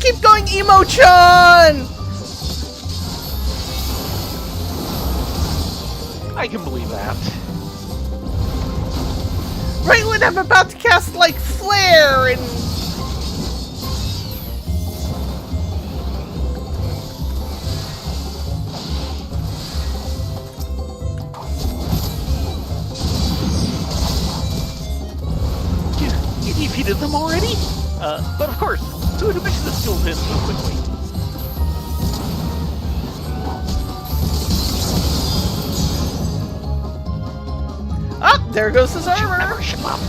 Keep going, Emo-chan! I can believe that. Right when I'm about to cast, like, Flare and... You defeated them already? But of course, so to mix the skills in so quickly. Oh, there goes his armor! Never ship up.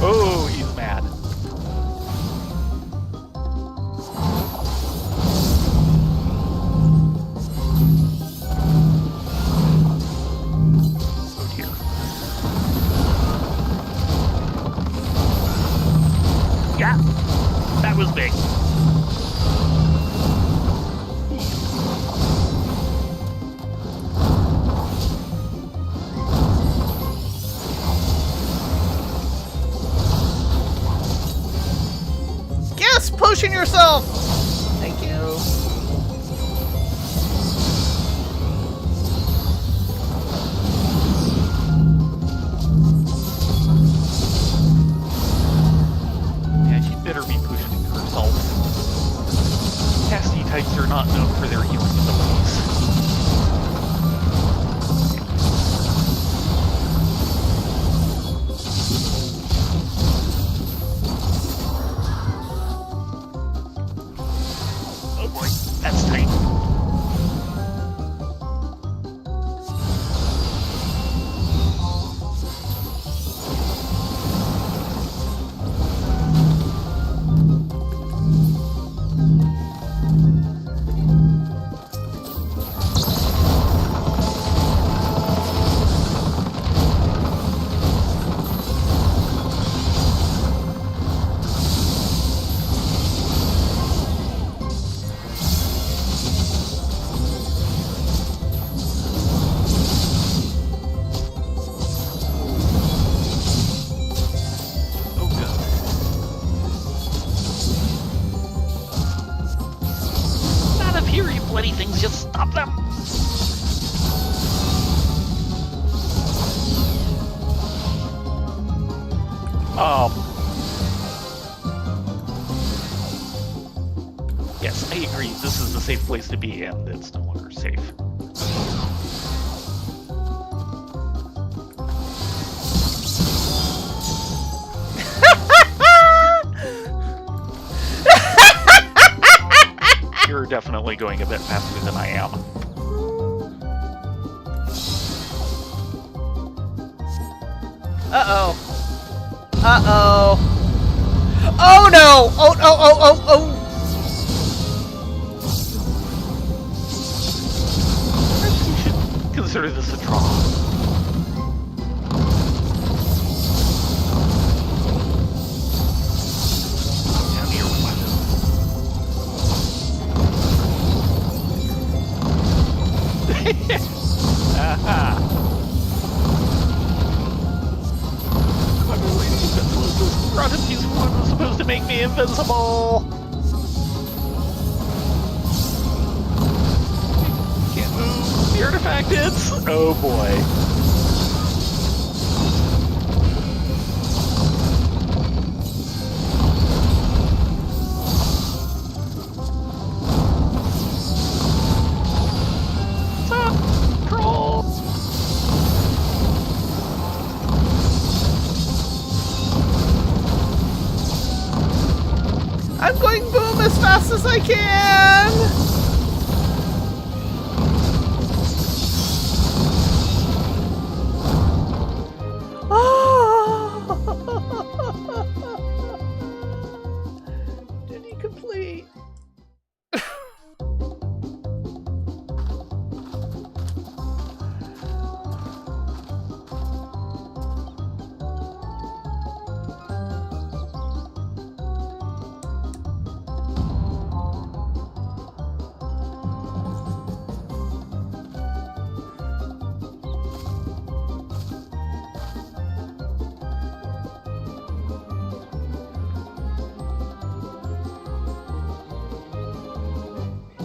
Oh, he's mad. Yeah, that was big. Yes, potion yourself! Thank you. Yeah, she better be pushing herself. Yes, I agree. This is the safe place to be, and it's no longer safe. You're definitely going a bit faster than I am. Uh-oh. Uh-oh. Oh no! Oh, oh, oh, oh, oh! You should consider this a draw. Down to your weapon. Aha! Brought him piece one was supposed to make me invincible. Can't move. The artifact hits. Oh boy. Stop! Troll! I'm going boom as fast as I can! Oh! Duty complete.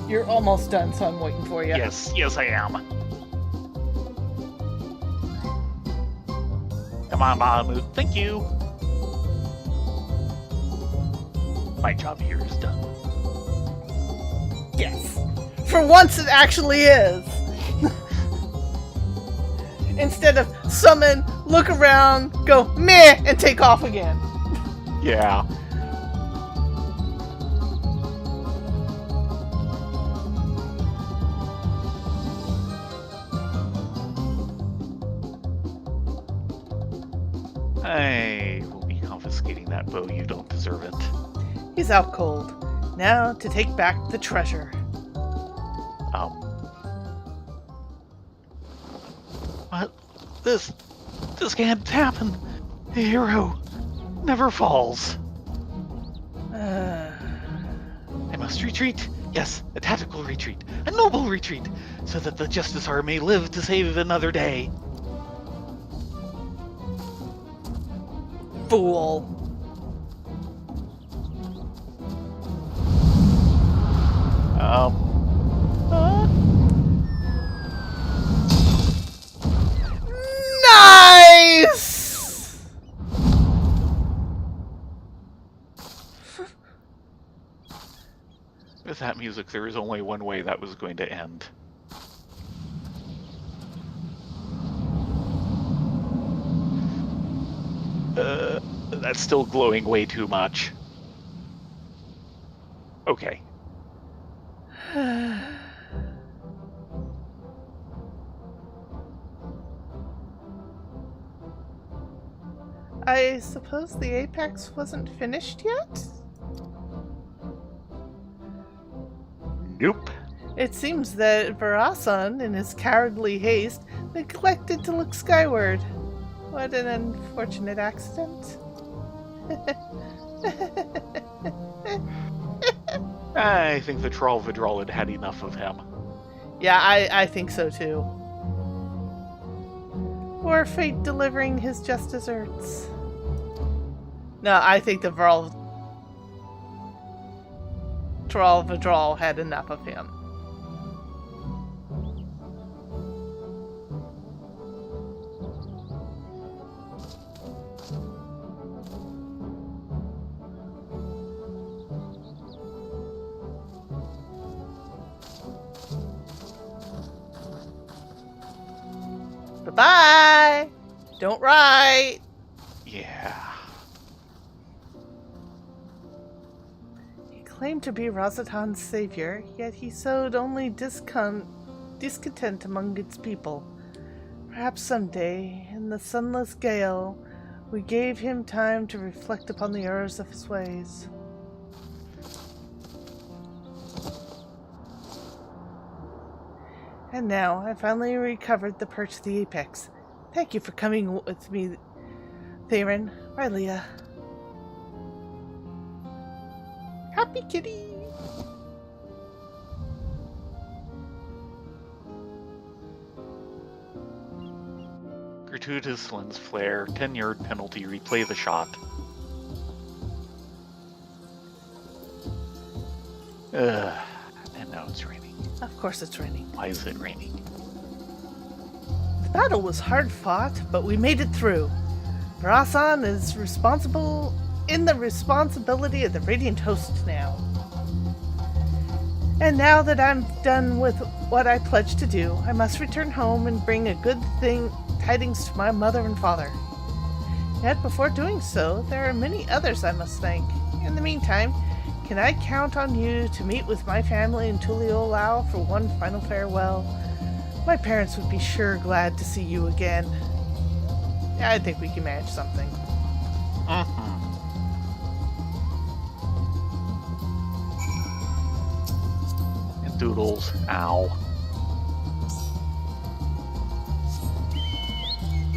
You're almost done, so I'm waiting for you. Yes, yes I am. Come on, Bahamut. Thank you. My job here is done. Yes. For once it actually is. Instead of summon, look around, go meh, and take off again. Yeah. I will be confiscating that bow. You don't deserve it. He's out cold. Now to take back the treasure. What? This can't happen. A hero never falls. I must retreat. Yes, a tactical retreat. A noble retreat. So that the Justice Arm may live to save another day. Fool. Nice! With that music, there is only one way that was going to end. That's still glowing way too much. Okay. I suppose the apex wasn't finished yet? Nope. It seems that Varasan, in his cowardly haste, neglected to look skyward. What an unfortunate accident. I think the Troll Vidral had had enough of him. Yeah, I think so too. Or fate delivering his just desserts. No, I think the Troll Vidral had enough of him. Bye-bye! Don't write! Yeah. He claimed to be Razatan's savior, yet he sowed only discontent among its people. Perhaps someday, in the sunless gale, we gave him time to reflect upon the errors of his ways. And now, I finally recovered the perch of the apex. Thank you for coming with me, Theron, Rylea. Happy kitty! Gratuitous lens flare, 10-yard penalty, replay the shot. And now it's raining. Of course it's raining. Why is it raining? The battle was hard fought, but we made it through. Varasan is the responsibility of the Radiant Host now. And now that I'm done with what I pledged to do, I must return home and bring a good tidings to my mother and father. Yet before doing so, there are many others I must thank. In the meantime, can I count on you to meet with my family in Tuliolao for one final farewell? My parents would be sure glad to see you again. Yeah, I think we can manage something. And Doodles, ow.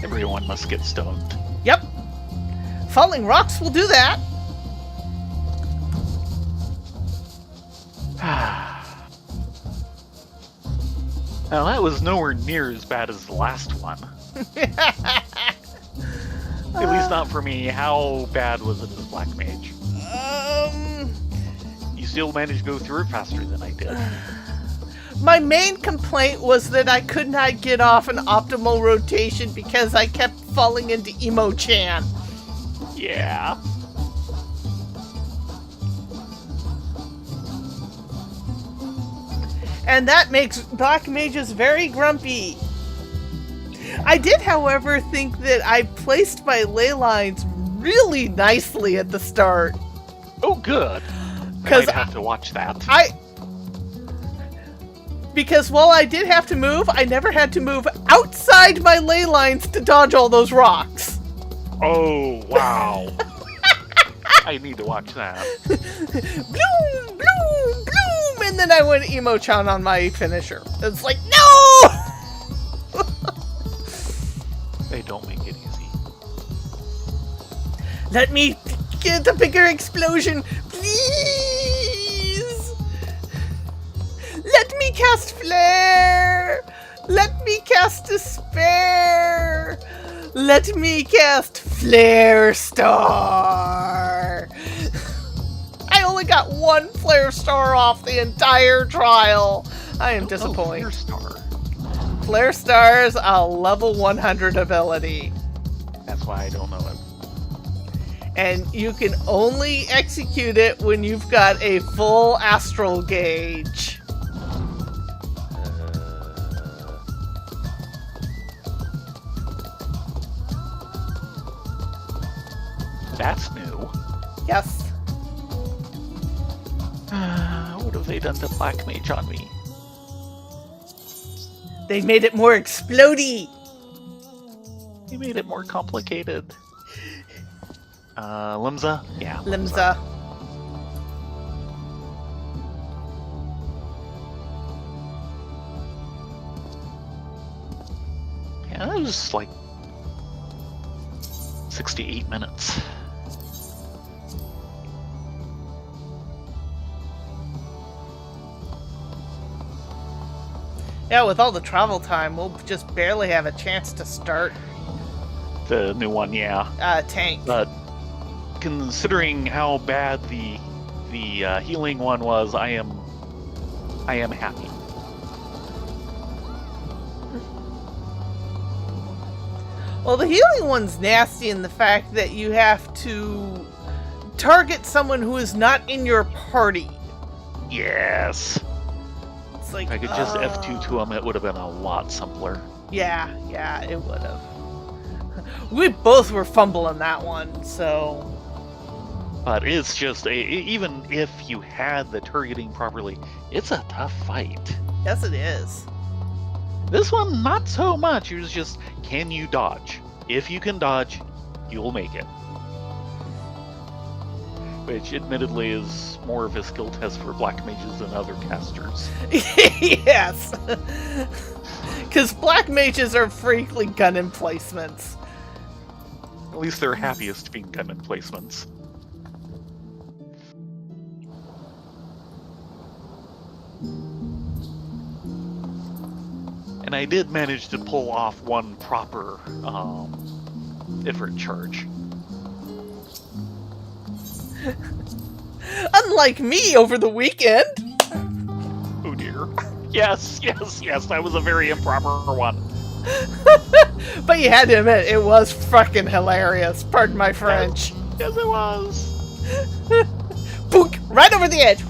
Everyone must get stoned. Yep. Falling rocks will do that. Now that was nowhere near as bad as the last one. At least not for me. How bad was it as Black Mage? You still managed to go through it faster than I did. My main complaint was that I could not get off an optimal rotation because I kept falling into Emo-chan. Yeah. And that makes Black Mages very grumpy. I did, however, think that I placed my ley lines really nicely at the start. Oh, good. I might have to watch that. Because while I did have to move, I never had to move outside my ley lines to dodge all those rocks. Oh, wow. I need to watch that. Bloom, bloom, bloom! And then I went Emo-chan on my finisher. It's like, no! They don't make it easy. Let me get a bigger explosion, please! Let me cast Flare! Let me cast Despair! Let me cast Flare Star! I only got one Flare Star off the entire trial. I am disappointed. Flare Star. Flare Star is a level 100 ability. That's why I don't know it. And you can only execute it when you've got a full astral gauge. That's new. Yes. What have they done to Black Mage on me? They made it more explodey. They made it more complicated. Limsa? Yeah. Limsa. Yeah, that was like 68 minutes. Yeah, with all the travel time, we'll just barely have a chance to start The new one, yeah. tank. But considering how bad the healing one was, I am happy. Well, the healing one's nasty in the fact that you have to target someone who is not in your party. Yes. It's like, If I could just F2 to him, it would have been a lot simpler. Yeah, it would have. We both were fumbling that one, so... But it's just, even if you had the targeting properly, it's a tough fight. Yes, it is. This one, not so much. It's just, can you dodge? If you can dodge, you'll make it. Which, admittedly, is more of a skill test for black mages than other casters. Yes! Because black mages are freakily gun emplacements. At least they're happiest being gun emplacements. And I did manage to pull off one proper different charge. Unlike me over the weekend. Oh dear. Yes, that was a very improper one. But you had to admit, it was fucking hilarious. Pardon my French. Yes, it was. Book! Right over the edge.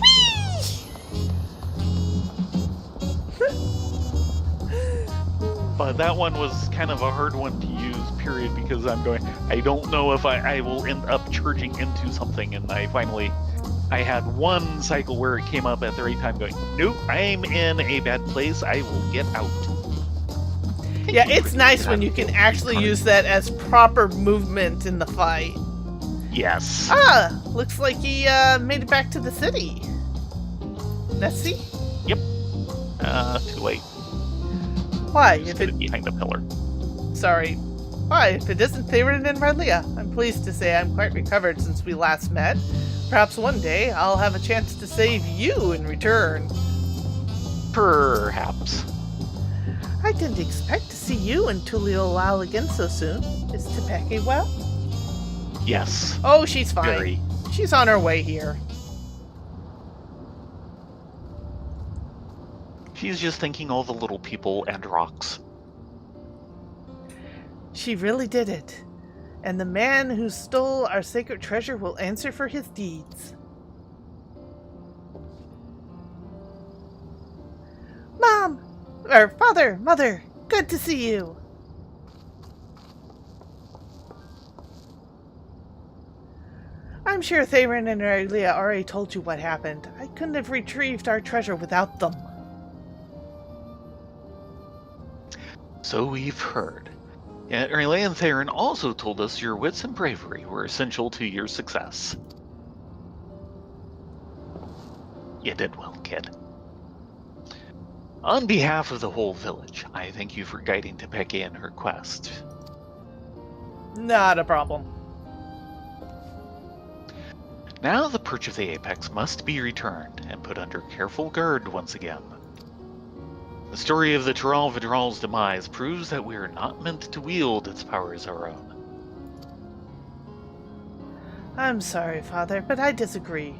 But that one was kind of a hard one to use, period, because I don't know if I will end up charging into something, and I had one cycle where it came up at the right time going, nope, I'm in a bad place, I will get out. Yeah, it's nice when you can actually use that as proper movement in the fight. Yes. Ah, looks like he made it back to the city. Nessie? Yep. Too late. Why? Just If hid it... behind a pillar. Sorry. Why, if it isn't Theron and Radlia? I'm pleased to say I'm quite recovered since we last met. Perhaps one day I'll have a chance to save you in return. Perhaps. I didn't expect to see you and Tuliolal again so soon. Is Tepeke well? Yes. Oh, she's fine. Very. She's on her way here. She's just thinking all the little people and rocks. She really did it. And the man who stole our sacred treasure will answer for his deeds. Mom! Or Father, Mother, good to see you. I'm sure Theron and Aurelia already told you what happened. I couldn't have retrieved our treasure without them. So we've heard. Yet Aurelia and Theron also told us your wits and bravery were essential to your success. You did well, kid. On behalf of the whole village, I thank you for guiding Tepeke in her quest. Not a problem. Now the perch of the apex must be returned and put under careful guard once again. The story of the Tural Vidral's demise proves that we are not meant to wield its powers our own. I'm sorry, Father, but I disagree.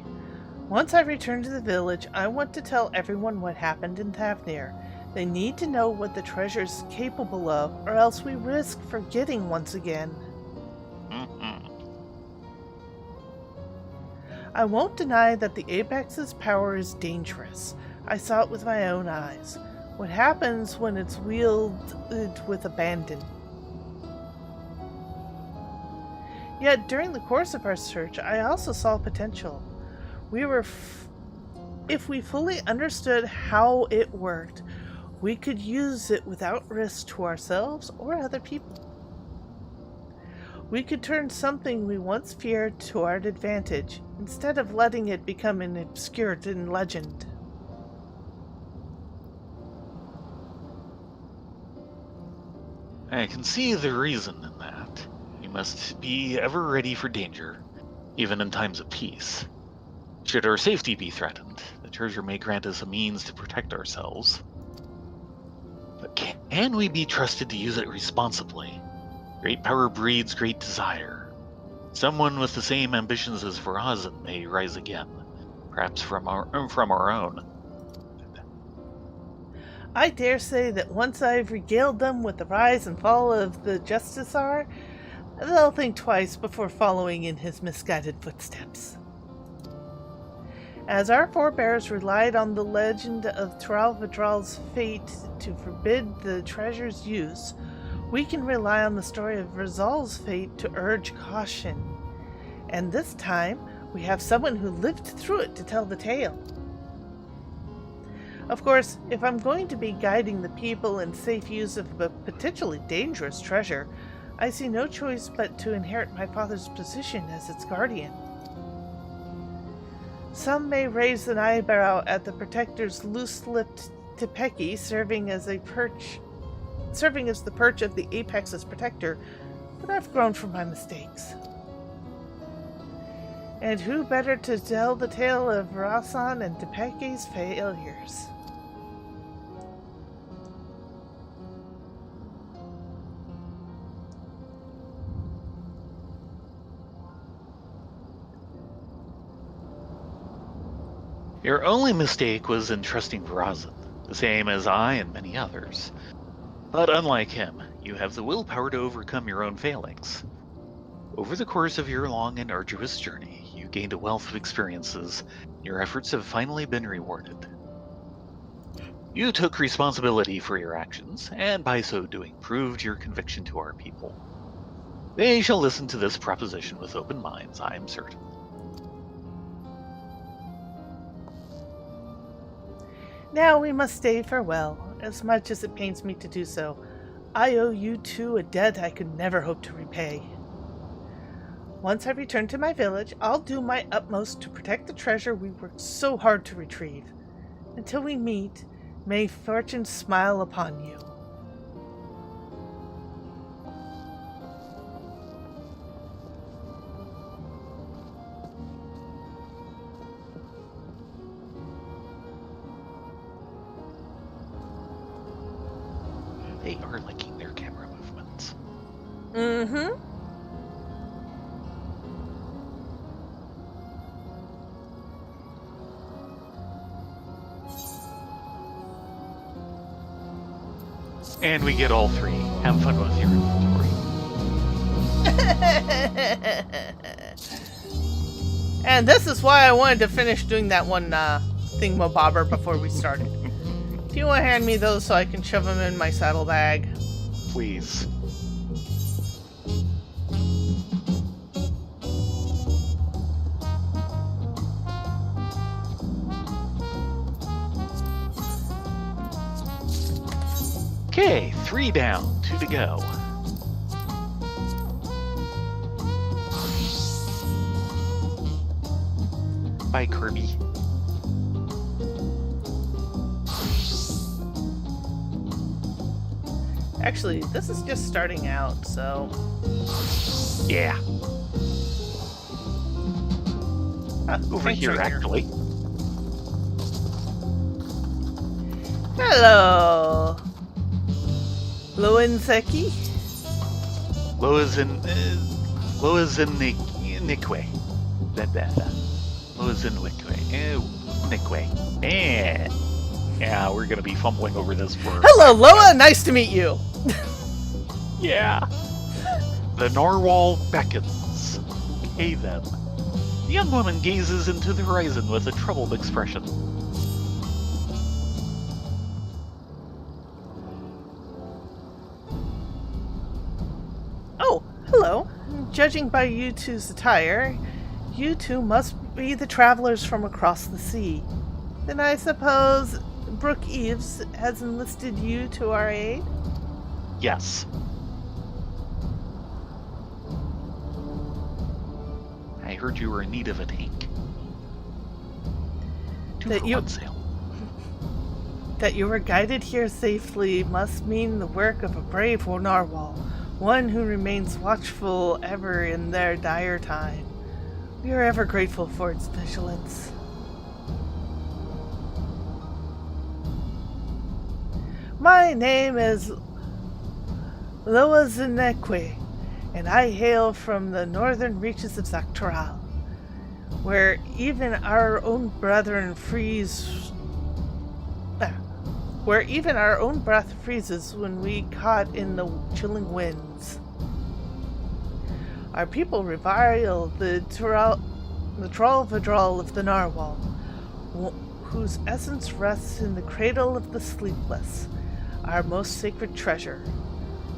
Once I return to the village, I want to tell everyone what happened in Thavnir. They need to know what the treasure's capable of, or else we risk forgetting once again. I won't deny that the Apex's power is dangerous. I saw it with my own eyes. What happens when it's wielded with abandon? Yet during the course of our search, I also saw potential. If we fully understood how it worked, we could use it without risk to ourselves or other people. We could turn something we once feared to our advantage, instead of letting it become an obscured in legend. I can see the reason in that. We must be ever ready for danger, even in times of peace. Should our safety be threatened, the treasure may grant us a means to protect ourselves. But can we be trusted to use it responsibly? Great power breeds great desire. Someone with the same ambitions as Farazan may rise again, perhaps from our own. I dare say that once I've regaled them with the rise and fall of the Justicar, they'll think twice before following in his misguided footsteps. As our forebears relied on the legend of Tralvadral's fate to forbid the treasure's use, we can rely on the story of Rizal's fate to urge caution. And this time, we have someone who lived through it to tell the tale. Of course, if I'm going to be guiding the people in safe use of a potentially dangerous treasure, I see no choice but to inherit my father's position as its guardian. Some may raise an eyebrow at the protector's loose-lipped Tepeki serving as the perch of the Apex's protector, but I've grown from my mistakes. And who better to tell the tale of Rasan and Tepeki's failures? Your only mistake was in trusting Verazan, the same as I and many others. But unlike him, you have the willpower to overcome your own failings. Over the course of your long and arduous journey, you gained a wealth of experiences. Your efforts have finally been rewarded. You took responsibility for your actions, and by so doing proved your conviction to our people. They shall listen to this proposition with open minds, I am certain. Now we must say farewell, as much as it pains me to do so. I owe you two a debt I could never hope to repay. Once I return to my village, I'll do my utmost to protect the treasure we worked so hard to retrieve. Until we meet, may fortune smile upon you. They are liking their camera movements. Mm-hmm. And we get all three. Have fun with your inventory. And this is why I wanted to finish doing that one thingamabobber before we started. Do you want to hand me those so I can shove them in my saddlebag? Please. Okay, 3 down, 2 to go. Bye, Kirby. Actually, this is just starting out, so... Yeah. Over thanks, here, right actually. Hello! Loinseki? Loazinnikwe. Loazinnikwe. Man. Yeah, we're gonna be fumbling over this for... Hello, Loa! Nice to meet you! Yeah. The narwhal beckons. Hey then. The young woman gazes into the horizon with a troubled expression. Oh, hello. Judging by you two's attire, you two must be the travelers from across the sea. Then I suppose Brooke Eves has enlisted you to our aid? Yes. I heard you were in need of a tank. That you- one sail. That you were guided here safely must mean the work of a brave narwhal, one who remains watchful ever in their dire time. We are ever grateful for its vigilance. My name is Loazinekwe, and I hail from the northern reaches of Zaktaral, where even our own brethren freeze. Where even our own breath freezes when we caught in the chilling winds. Our people revile the Tralvadral of the narwhal, whose essence rests in the cradle of the sleepless, our most sacred treasure.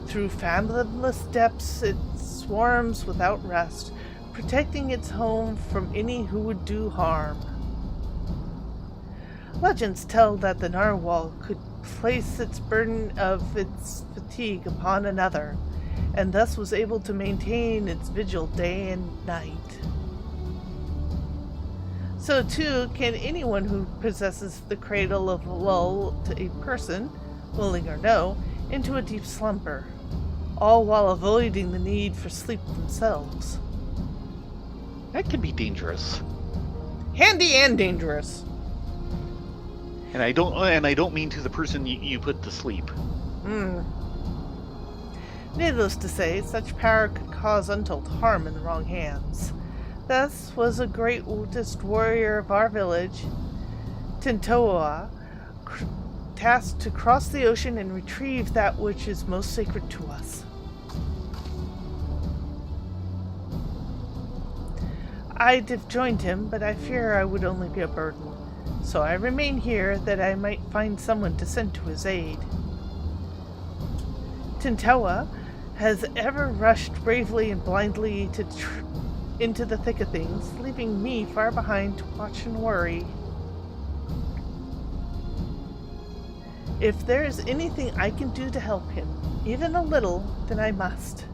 Through fathomless depths it swarms without rest, protecting its home from any who would do harm. Legends tell that the narwhal could place its burden of its fatigue upon another, and thus was able to maintain its vigil day and night. So too can anyone who possesses the cradle of lull to a person, willing or no, into a deep slumber, all while avoiding the need for sleep themselves. That can be dangerous. Handy and dangerous. And I don't mean to the person you put to sleep. Needless to say, such power could cause untold harm in the wrong hands. Thus was a greatest warrior of our village, Tintoa, tasked to cross the ocean and retrieve that which is most sacred to us. I'd have joined him, but I fear I would only be a burden. So I remain here that I might find someone to send to his aid. Tintoa has ever rushed bravely and blindly into the thick of things, leaving me far behind to watch and worry. If there is anything I can do to help him, even a little, then I must.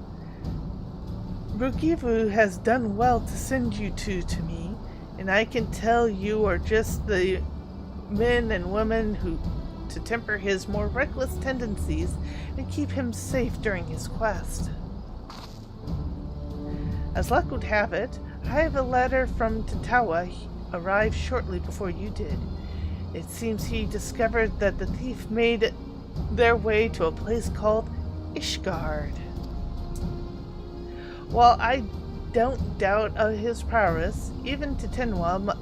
Rukivu has done well to send you two to me, and I can tell you are just the men and women who to temper his more reckless tendencies and keep him safe during his quest. As luck would have it, I have a letter from Tintawa arrived shortly before you did. It seems he discovered that the thief made their way to a place called Ishgard. While I don't doubt of his prowess, even Titinwa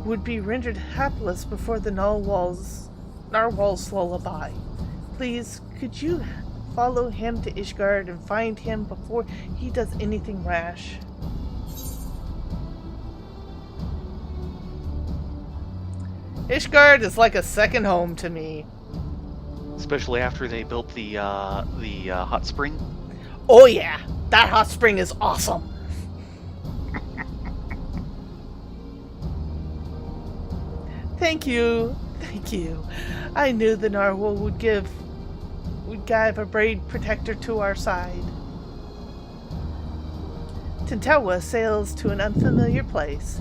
would be rendered hapless before the narwhal's lullaby. Please, could you follow him to Ishgard and find him before he does anything rash? Ishgard is like a second home to me. Especially after they built the hot spring. Oh yeah, that hot spring is awesome. Thank you. I knew the narwhal would give a braid protector to our side. Tintawa sails to an unfamiliar place,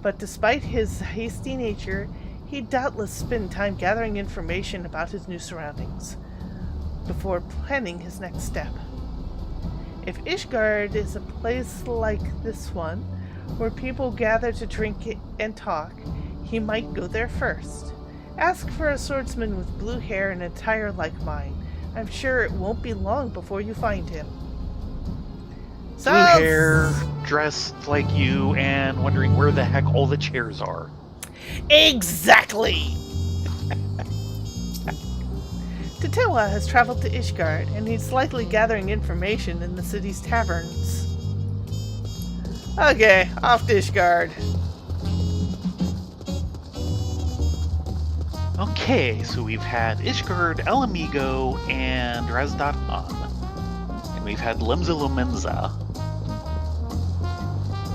but despite his hasty nature, he'd doubtless spend time gathering information about his new surroundings before planning his next step. If Ishgard is a place like this one, where people gather to drink and talk, he might go there first. Ask for a swordsman with blue hair and attire like mine. I'm sure it won't be long before you find him. Blue hair, dressed like you, and wondering where the heck all the chairs are. Exactly! Titewa has traveled to Ishgard, and he's likely gathering information in the city's taverns. Okay, off to Ishgard. Okay, so we've had Ishgard, El Amigo, and Razdat Han. And we've had Lemza Lumenza.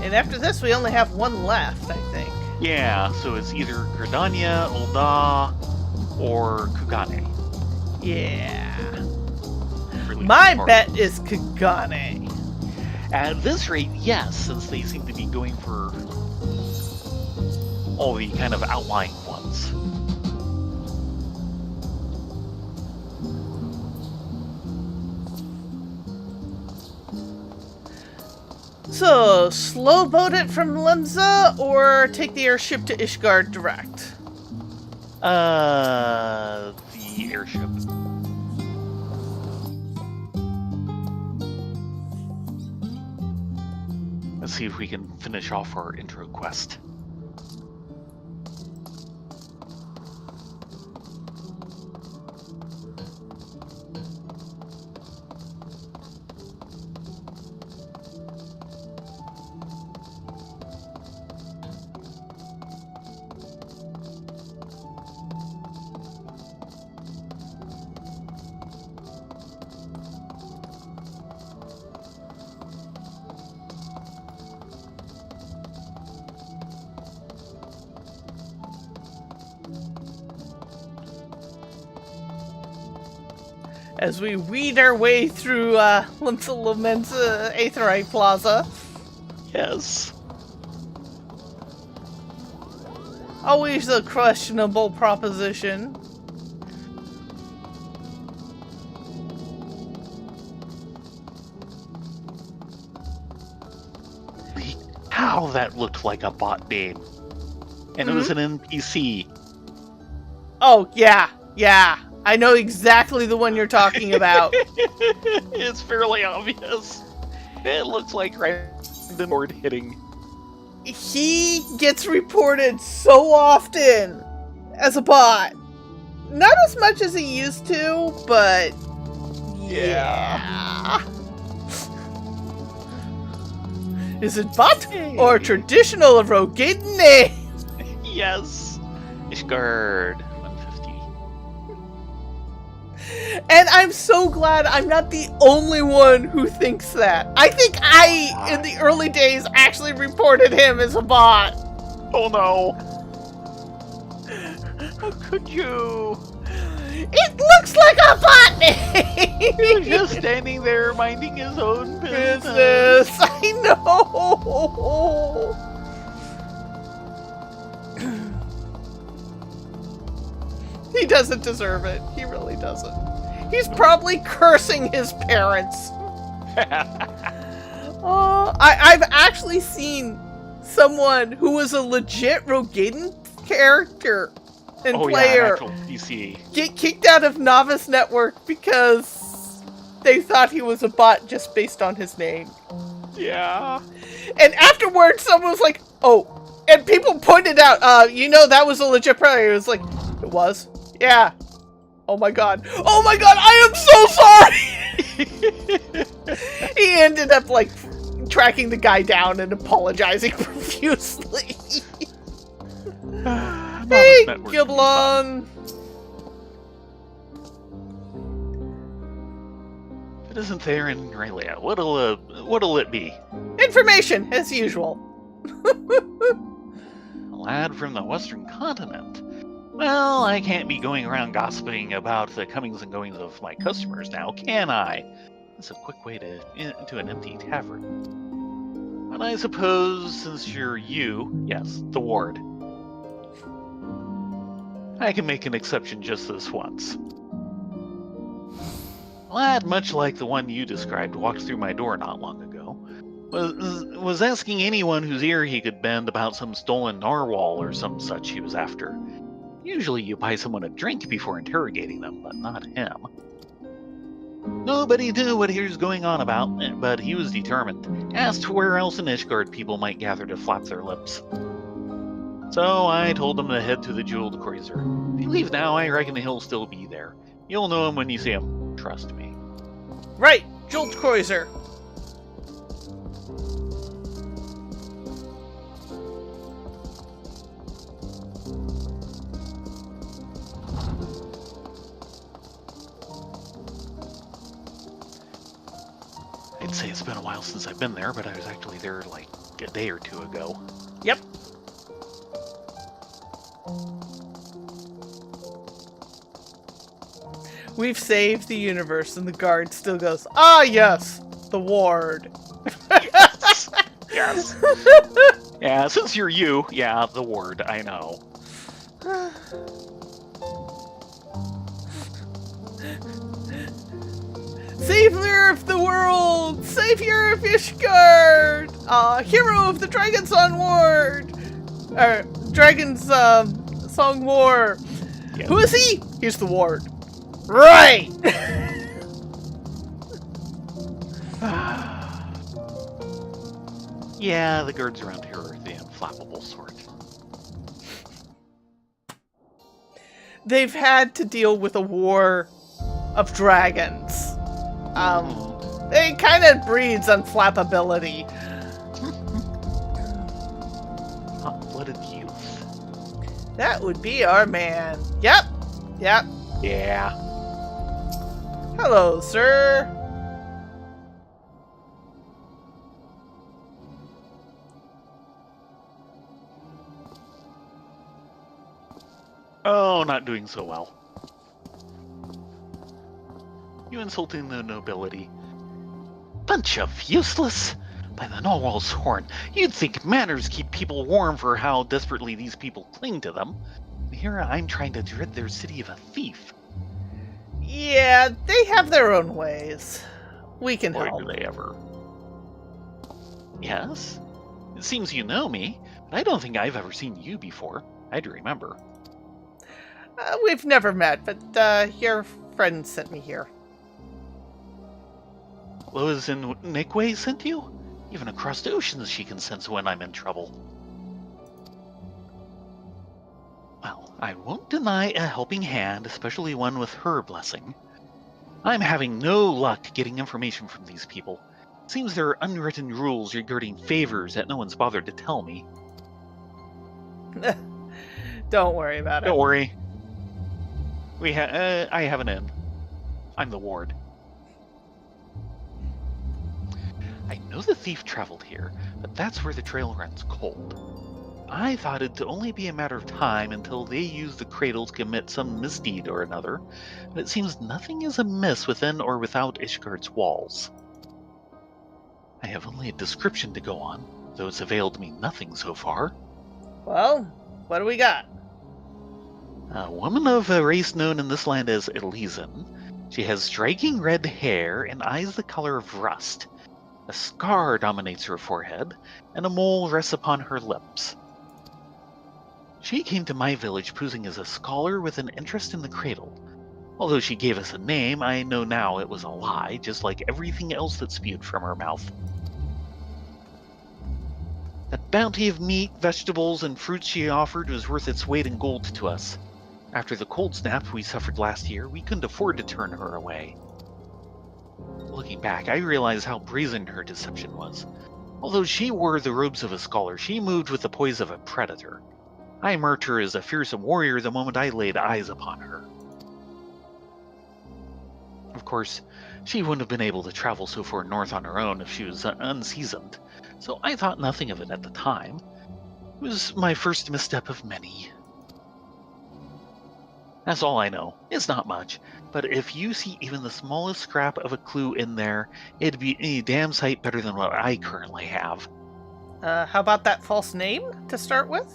And after this, we only have one left, I think. Yeah, so it's either Gridania, Ulda, or Kugane. Yeah. My bet is Kugane. At this rate, yes, since they seem to be going for all the kind of outlying ones. So, slow boat it from Lemza, or take the airship to Ishgard direct? The airship. Let's see if we can finish off our intro quest. as we weed our way through Limsa Aetherite Plaza. Yes. Always a questionable proposition. How that looked like a bot name. And it was an NPC. Oh, yeah. Yeah. I know exactly the one you're talking about. It's fairly obvious. It looks like random board hitting. He gets reported so often as a bot. Not as much as he used to, but yeah. Is it bot or traditional Rogadne? Yes. Ishgard 150. And I'm so glad I'm not the only one who thinks that. I think I, in the early days, actually reported him as a bot. Oh no. How could you? It looks like a bot name! He was just standing there minding his own Business. I know. He doesn't deserve it. He really doesn't. He's probably cursing his parents. I've actually seen someone who was a legit Rogaden character and player an actual PC. get kicked out of Novice Network because they thought he was a bot just based on his name. Yeah. And afterwards, someone was like, "Oh," and people pointed out, that was a legit player. It was like, it was? Yeah. Oh my god. Oh my god, I am so sorry! He ended up, like, tracking the guy down and apologizing profusely. Hey, Giblon! If it isn't there in Raylia, what'll it be? Information, as usual. A lad from the Western Continent. Well, I can't be going around gossiping about the comings and goings of my customers now, can I? It's a quick way to an empty tavern. But I suppose, since you're yes, the ward, I can make an exception just this once. A lad much like the one you described walked through my door not long ago. Was asking anyone whose ear he could bend about some stolen narwhal or some such he was after. Usually you buy someone a drink before interrogating them, but not him. Nobody knew what he was going on about, but he was determined. Asked where else in Ishgard people might gather to flap their lips. So I told him to head to the Jeweled Cruiser. If you leave now, I reckon he'll still be there. You'll know him when you see him. Trust me. Right, Jeweled Cruiser. I'd say it's been a while since I've been there, but I was actually there like a day or two ago. Yep. We've saved the universe, and the guard still goes, "Ah, yes, the ward." Yes. Yes. Yeah, since you're the ward, I know. Savior of the world! Savior of Ishgard! Hero of the Dragon's Song Ward! Dragon's Song War! Yeah. Who is he? He's the ward. Right! Yeah, the guards around here are the unflappable sort. They've had to deal with a war of dragons. It kind of breeds unflappability. Hot-blooded youth. That would be our man. Yep. Yep. Yeah. Hello, sir. Oh, not doing so well. You insulting the nobility. Bunch of useless! By the Narwhal's horn, you'd think manners keep people warm for how desperately these people cling to them. Here I'm trying to rid their city of a thief. Yeah, they have their own ways. We can Boy, help. do they ever. Yes? It seems you know me, but I don't think I've ever seen you before. I'd remember. We've never met, but your friend sent me here. Lois and Nikwe sent you? Even across the oceans she can sense when I'm in trouble. Well, I won't deny a helping hand, especially one with her blessing. I'm having no luck getting information from these people. Seems there are unwritten rules regarding favors that no one's bothered to tell me. Don't worry about it. Don't worry. I have an in. I'm the ward. I know the thief traveled here, but that's where the trail runs cold. I thought it'd only be a matter of time until they use the cradle to commit some misdeed or another, but it seems nothing is amiss within or without Ishgard's walls. I have only a description to go on, though it's availed me nothing so far. Well, what do we got? A woman of a race known in this land as Elysian. She has striking red hair and eyes the color of rust. A scar dominates her forehead, and a mole rests upon her lips. She came to my village posing as a scholar with an interest in the cradle. Although she gave us a name, I know now it was a lie, just like everything else that spewed from her mouth. That bounty of meat, vegetables, and fruits she offered was worth its weight in gold to us. After the cold snap we suffered last year, we couldn't afford to turn her away. Looking back, I realize how brazen her deception was. Although she wore the robes of a scholar, she moved with the poise of a predator. I marked her as a fearsome warrior the moment I laid eyes upon her. Of course, she wouldn't have been able to travel so far north on her own if she was unseasoned, so I thought nothing of it at the time. It was my first misstep of many. That's all I know. It's not much, but if you see even the smallest scrap of a clue in there, it'd be a damn sight better than what I currently have. How about that false name to start with?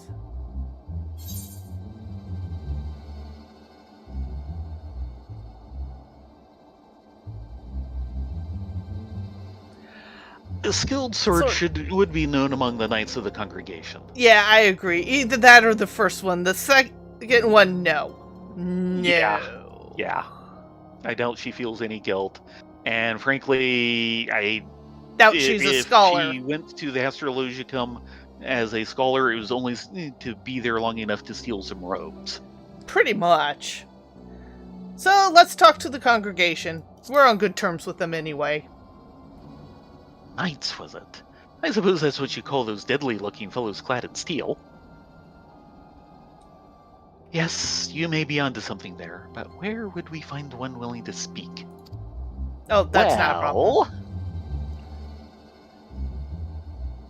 A skilled sword would be known among the knights of the congregation. Yeah, I agree. Either that or the first one. The second one, no. No. Yeah. I doubt she feels any guilt. And frankly, I doubt she's a scholar. If she went to the Astrologicum as a scholar, it was only to be there long enough to steal some robes. Pretty much. So let's talk to the congregation. We're on good terms with them anyway. Knights, was it? I suppose that's what you call those deadly-looking fellows clad in steel. Yes, you may be onto something there, but where would we find one willing to speak? Oh, that's not a problem.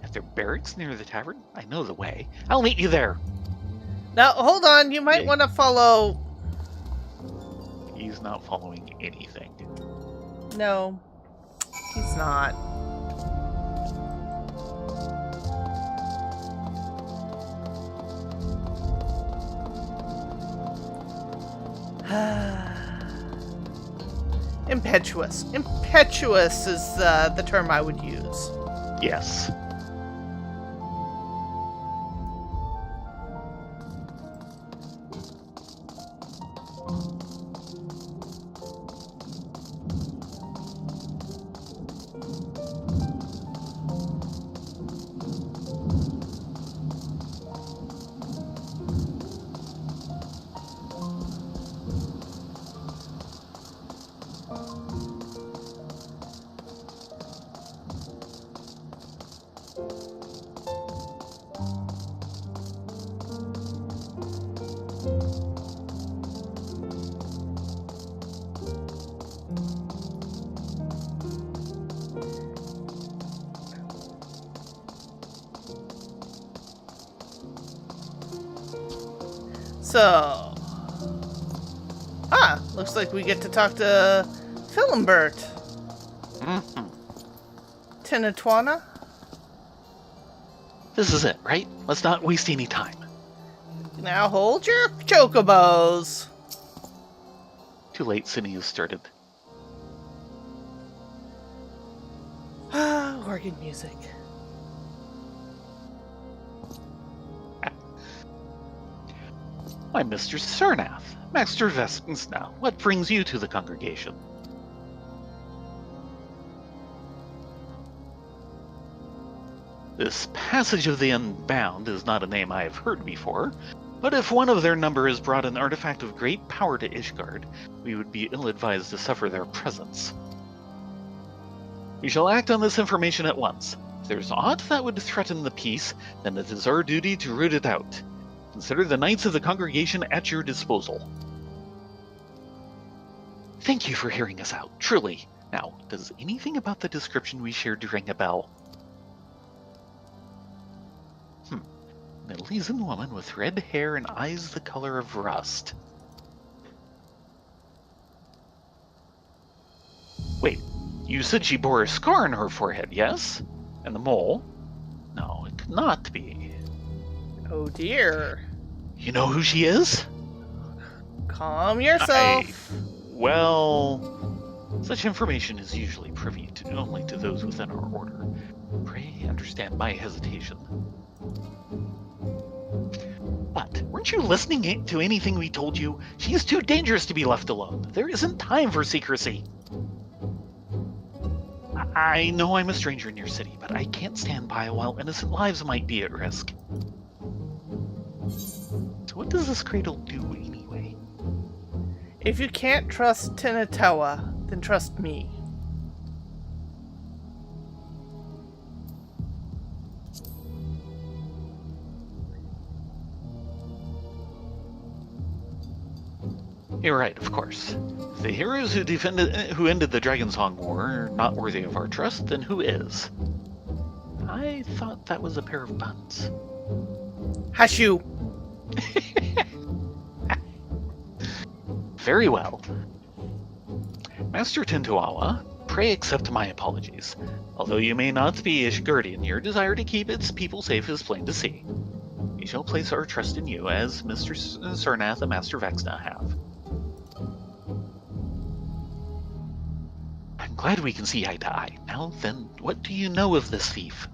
At their barracks near the tavern? I know the way. I'll meet you there. Now, hold on. You might want to follow... He's not following anything. No, he's not. Impetuous. Impetuous is the term I would use. Yes. So, looks like we get to talk to Philibert. Mm-hmm. Tinatwana. This is it, right? Let's not waste any time. Now hold your chocobos. Too late, Cindy has started. Organ music. I'm Mr. Sarnath, Master Vespens now. What brings you to the congregation? This Passage of the Unbound is not a name I have heard before, but if one of their number has brought an artifact of great power to Ishgard, we would be ill-advised to suffer their presence. We shall act on this information at once. If there's aught that would threaten the peace, then it is our duty to root it out. Consider the Knights of the Congregation at your disposal. Thank you for hearing us out, truly. Now, does anything about the description we shared ring a bell? An Elysian woman with red hair and eyes the color of rust. Wait, you said she bore a scar on her forehead, yes? And the mole? No, it could not be. Oh dear. You know who she is? Calm yourself. Well, such information is usually privy only to those within our order. Pray understand my hesitation. But weren't you listening to anything we told you? She is too dangerous to be left alone. There isn't time for secrecy. I know I'm a stranger in your city, but I can't stand by while innocent lives might be at risk. So what does this cradle do anyway? If you can't trust Tinatawa, then trust me. You're right, of course. If the heroes who ended the Dragonsong War are not worthy of our trust, then who is? I thought that was a pair of buns. Hush you! Very well. Master Tintuawa, pray accept my apologies. Although you may not be Ishgardian, your desire to keep its people safe is plain to see. We shall place our trust in you, as Mr. Sarnath and Master Vexna have. I'm glad we can see eye to eye. Now then, what do you know of this thief?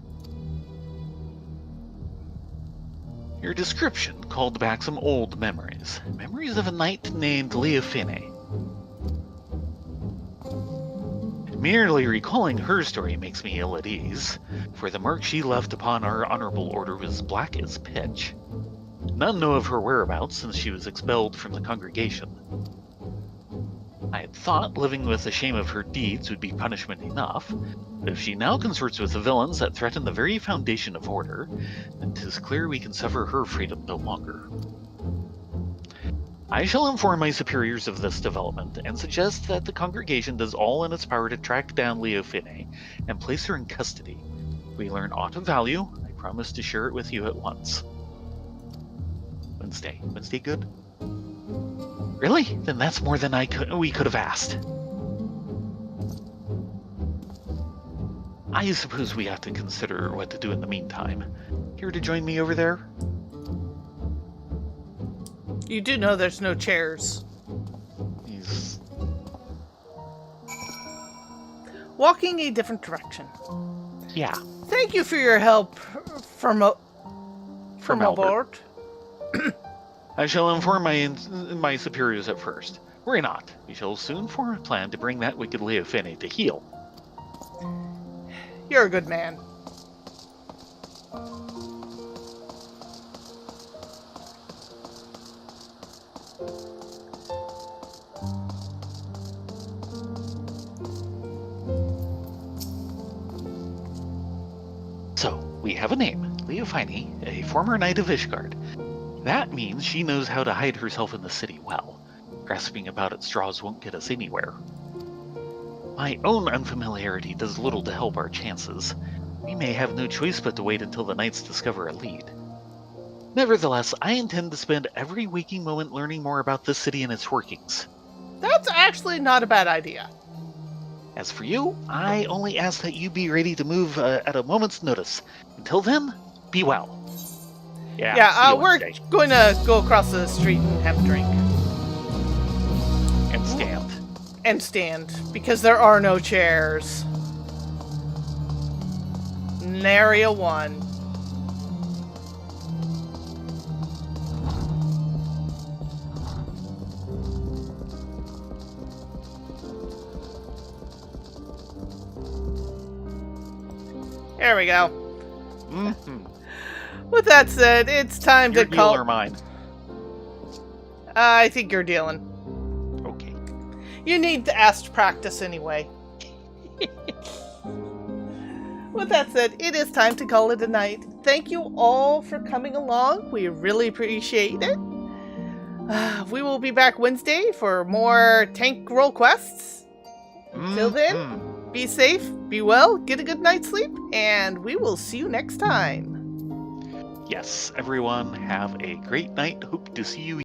Your description called back some old memories. Memories of a knight named Leofine. Merely recalling her story makes me ill at ease, for the mark she left upon our honorable order was black as pitch. None know of her whereabouts since she was expelled from the congregation. I had thought living with the shame of her deeds would be punishment enough, but if she now consorts with the villains that threaten the very foundation of order, then 'tis clear we can suffer her freedom no longer. I shall inform my superiors of this development, and suggest that the congregation does all in its power to track down Leofine and place her in custody. If we learn aught of value, I promise to share it with you at once. Wednesday. Wednesday good? Really? Then that's more than we could have asked. I suppose we have to consider what to do in the meantime. Here to join me over there? You do know there's no chairs. He's... Walking a different direction. Yeah. Thank you for your help from Albert. aboard. I shall inform my superiors at first. Worry not. We shall soon form a plan to bring that wicked Leofine to heel. You're a good man. So, we have a name. Leofine, a former knight of Ishgard. That means she knows how to hide herself in the city well. Grasping about at straws won't get us anywhere. My own unfamiliarity does little to help our chances. We may have no choice but to wait until the knights discover a lead. Nevertheless, I intend to spend every waking moment learning more about this city and its workings. That's actually not a bad idea. As for you, I only ask that you be ready to move at a moment's notice. Until then, be well. Yeah, see you we're Wednesday. going to go across the street and have a drink. And stand. And stand, because there are no chairs. Area 1. There we go. Mm-hmm. With that said, it's time Your to call. deal or mine? I think you're dealing. Okay. You need to ask practice anyway. With that said, it is time to call it a night. Thank you all for coming along. We really appreciate it. We will be back Wednesday for more tank roll quests. Till then, be safe, be well, get a good night's sleep, and we will see you next time. Yes, everyone, have a great night. Hope to see you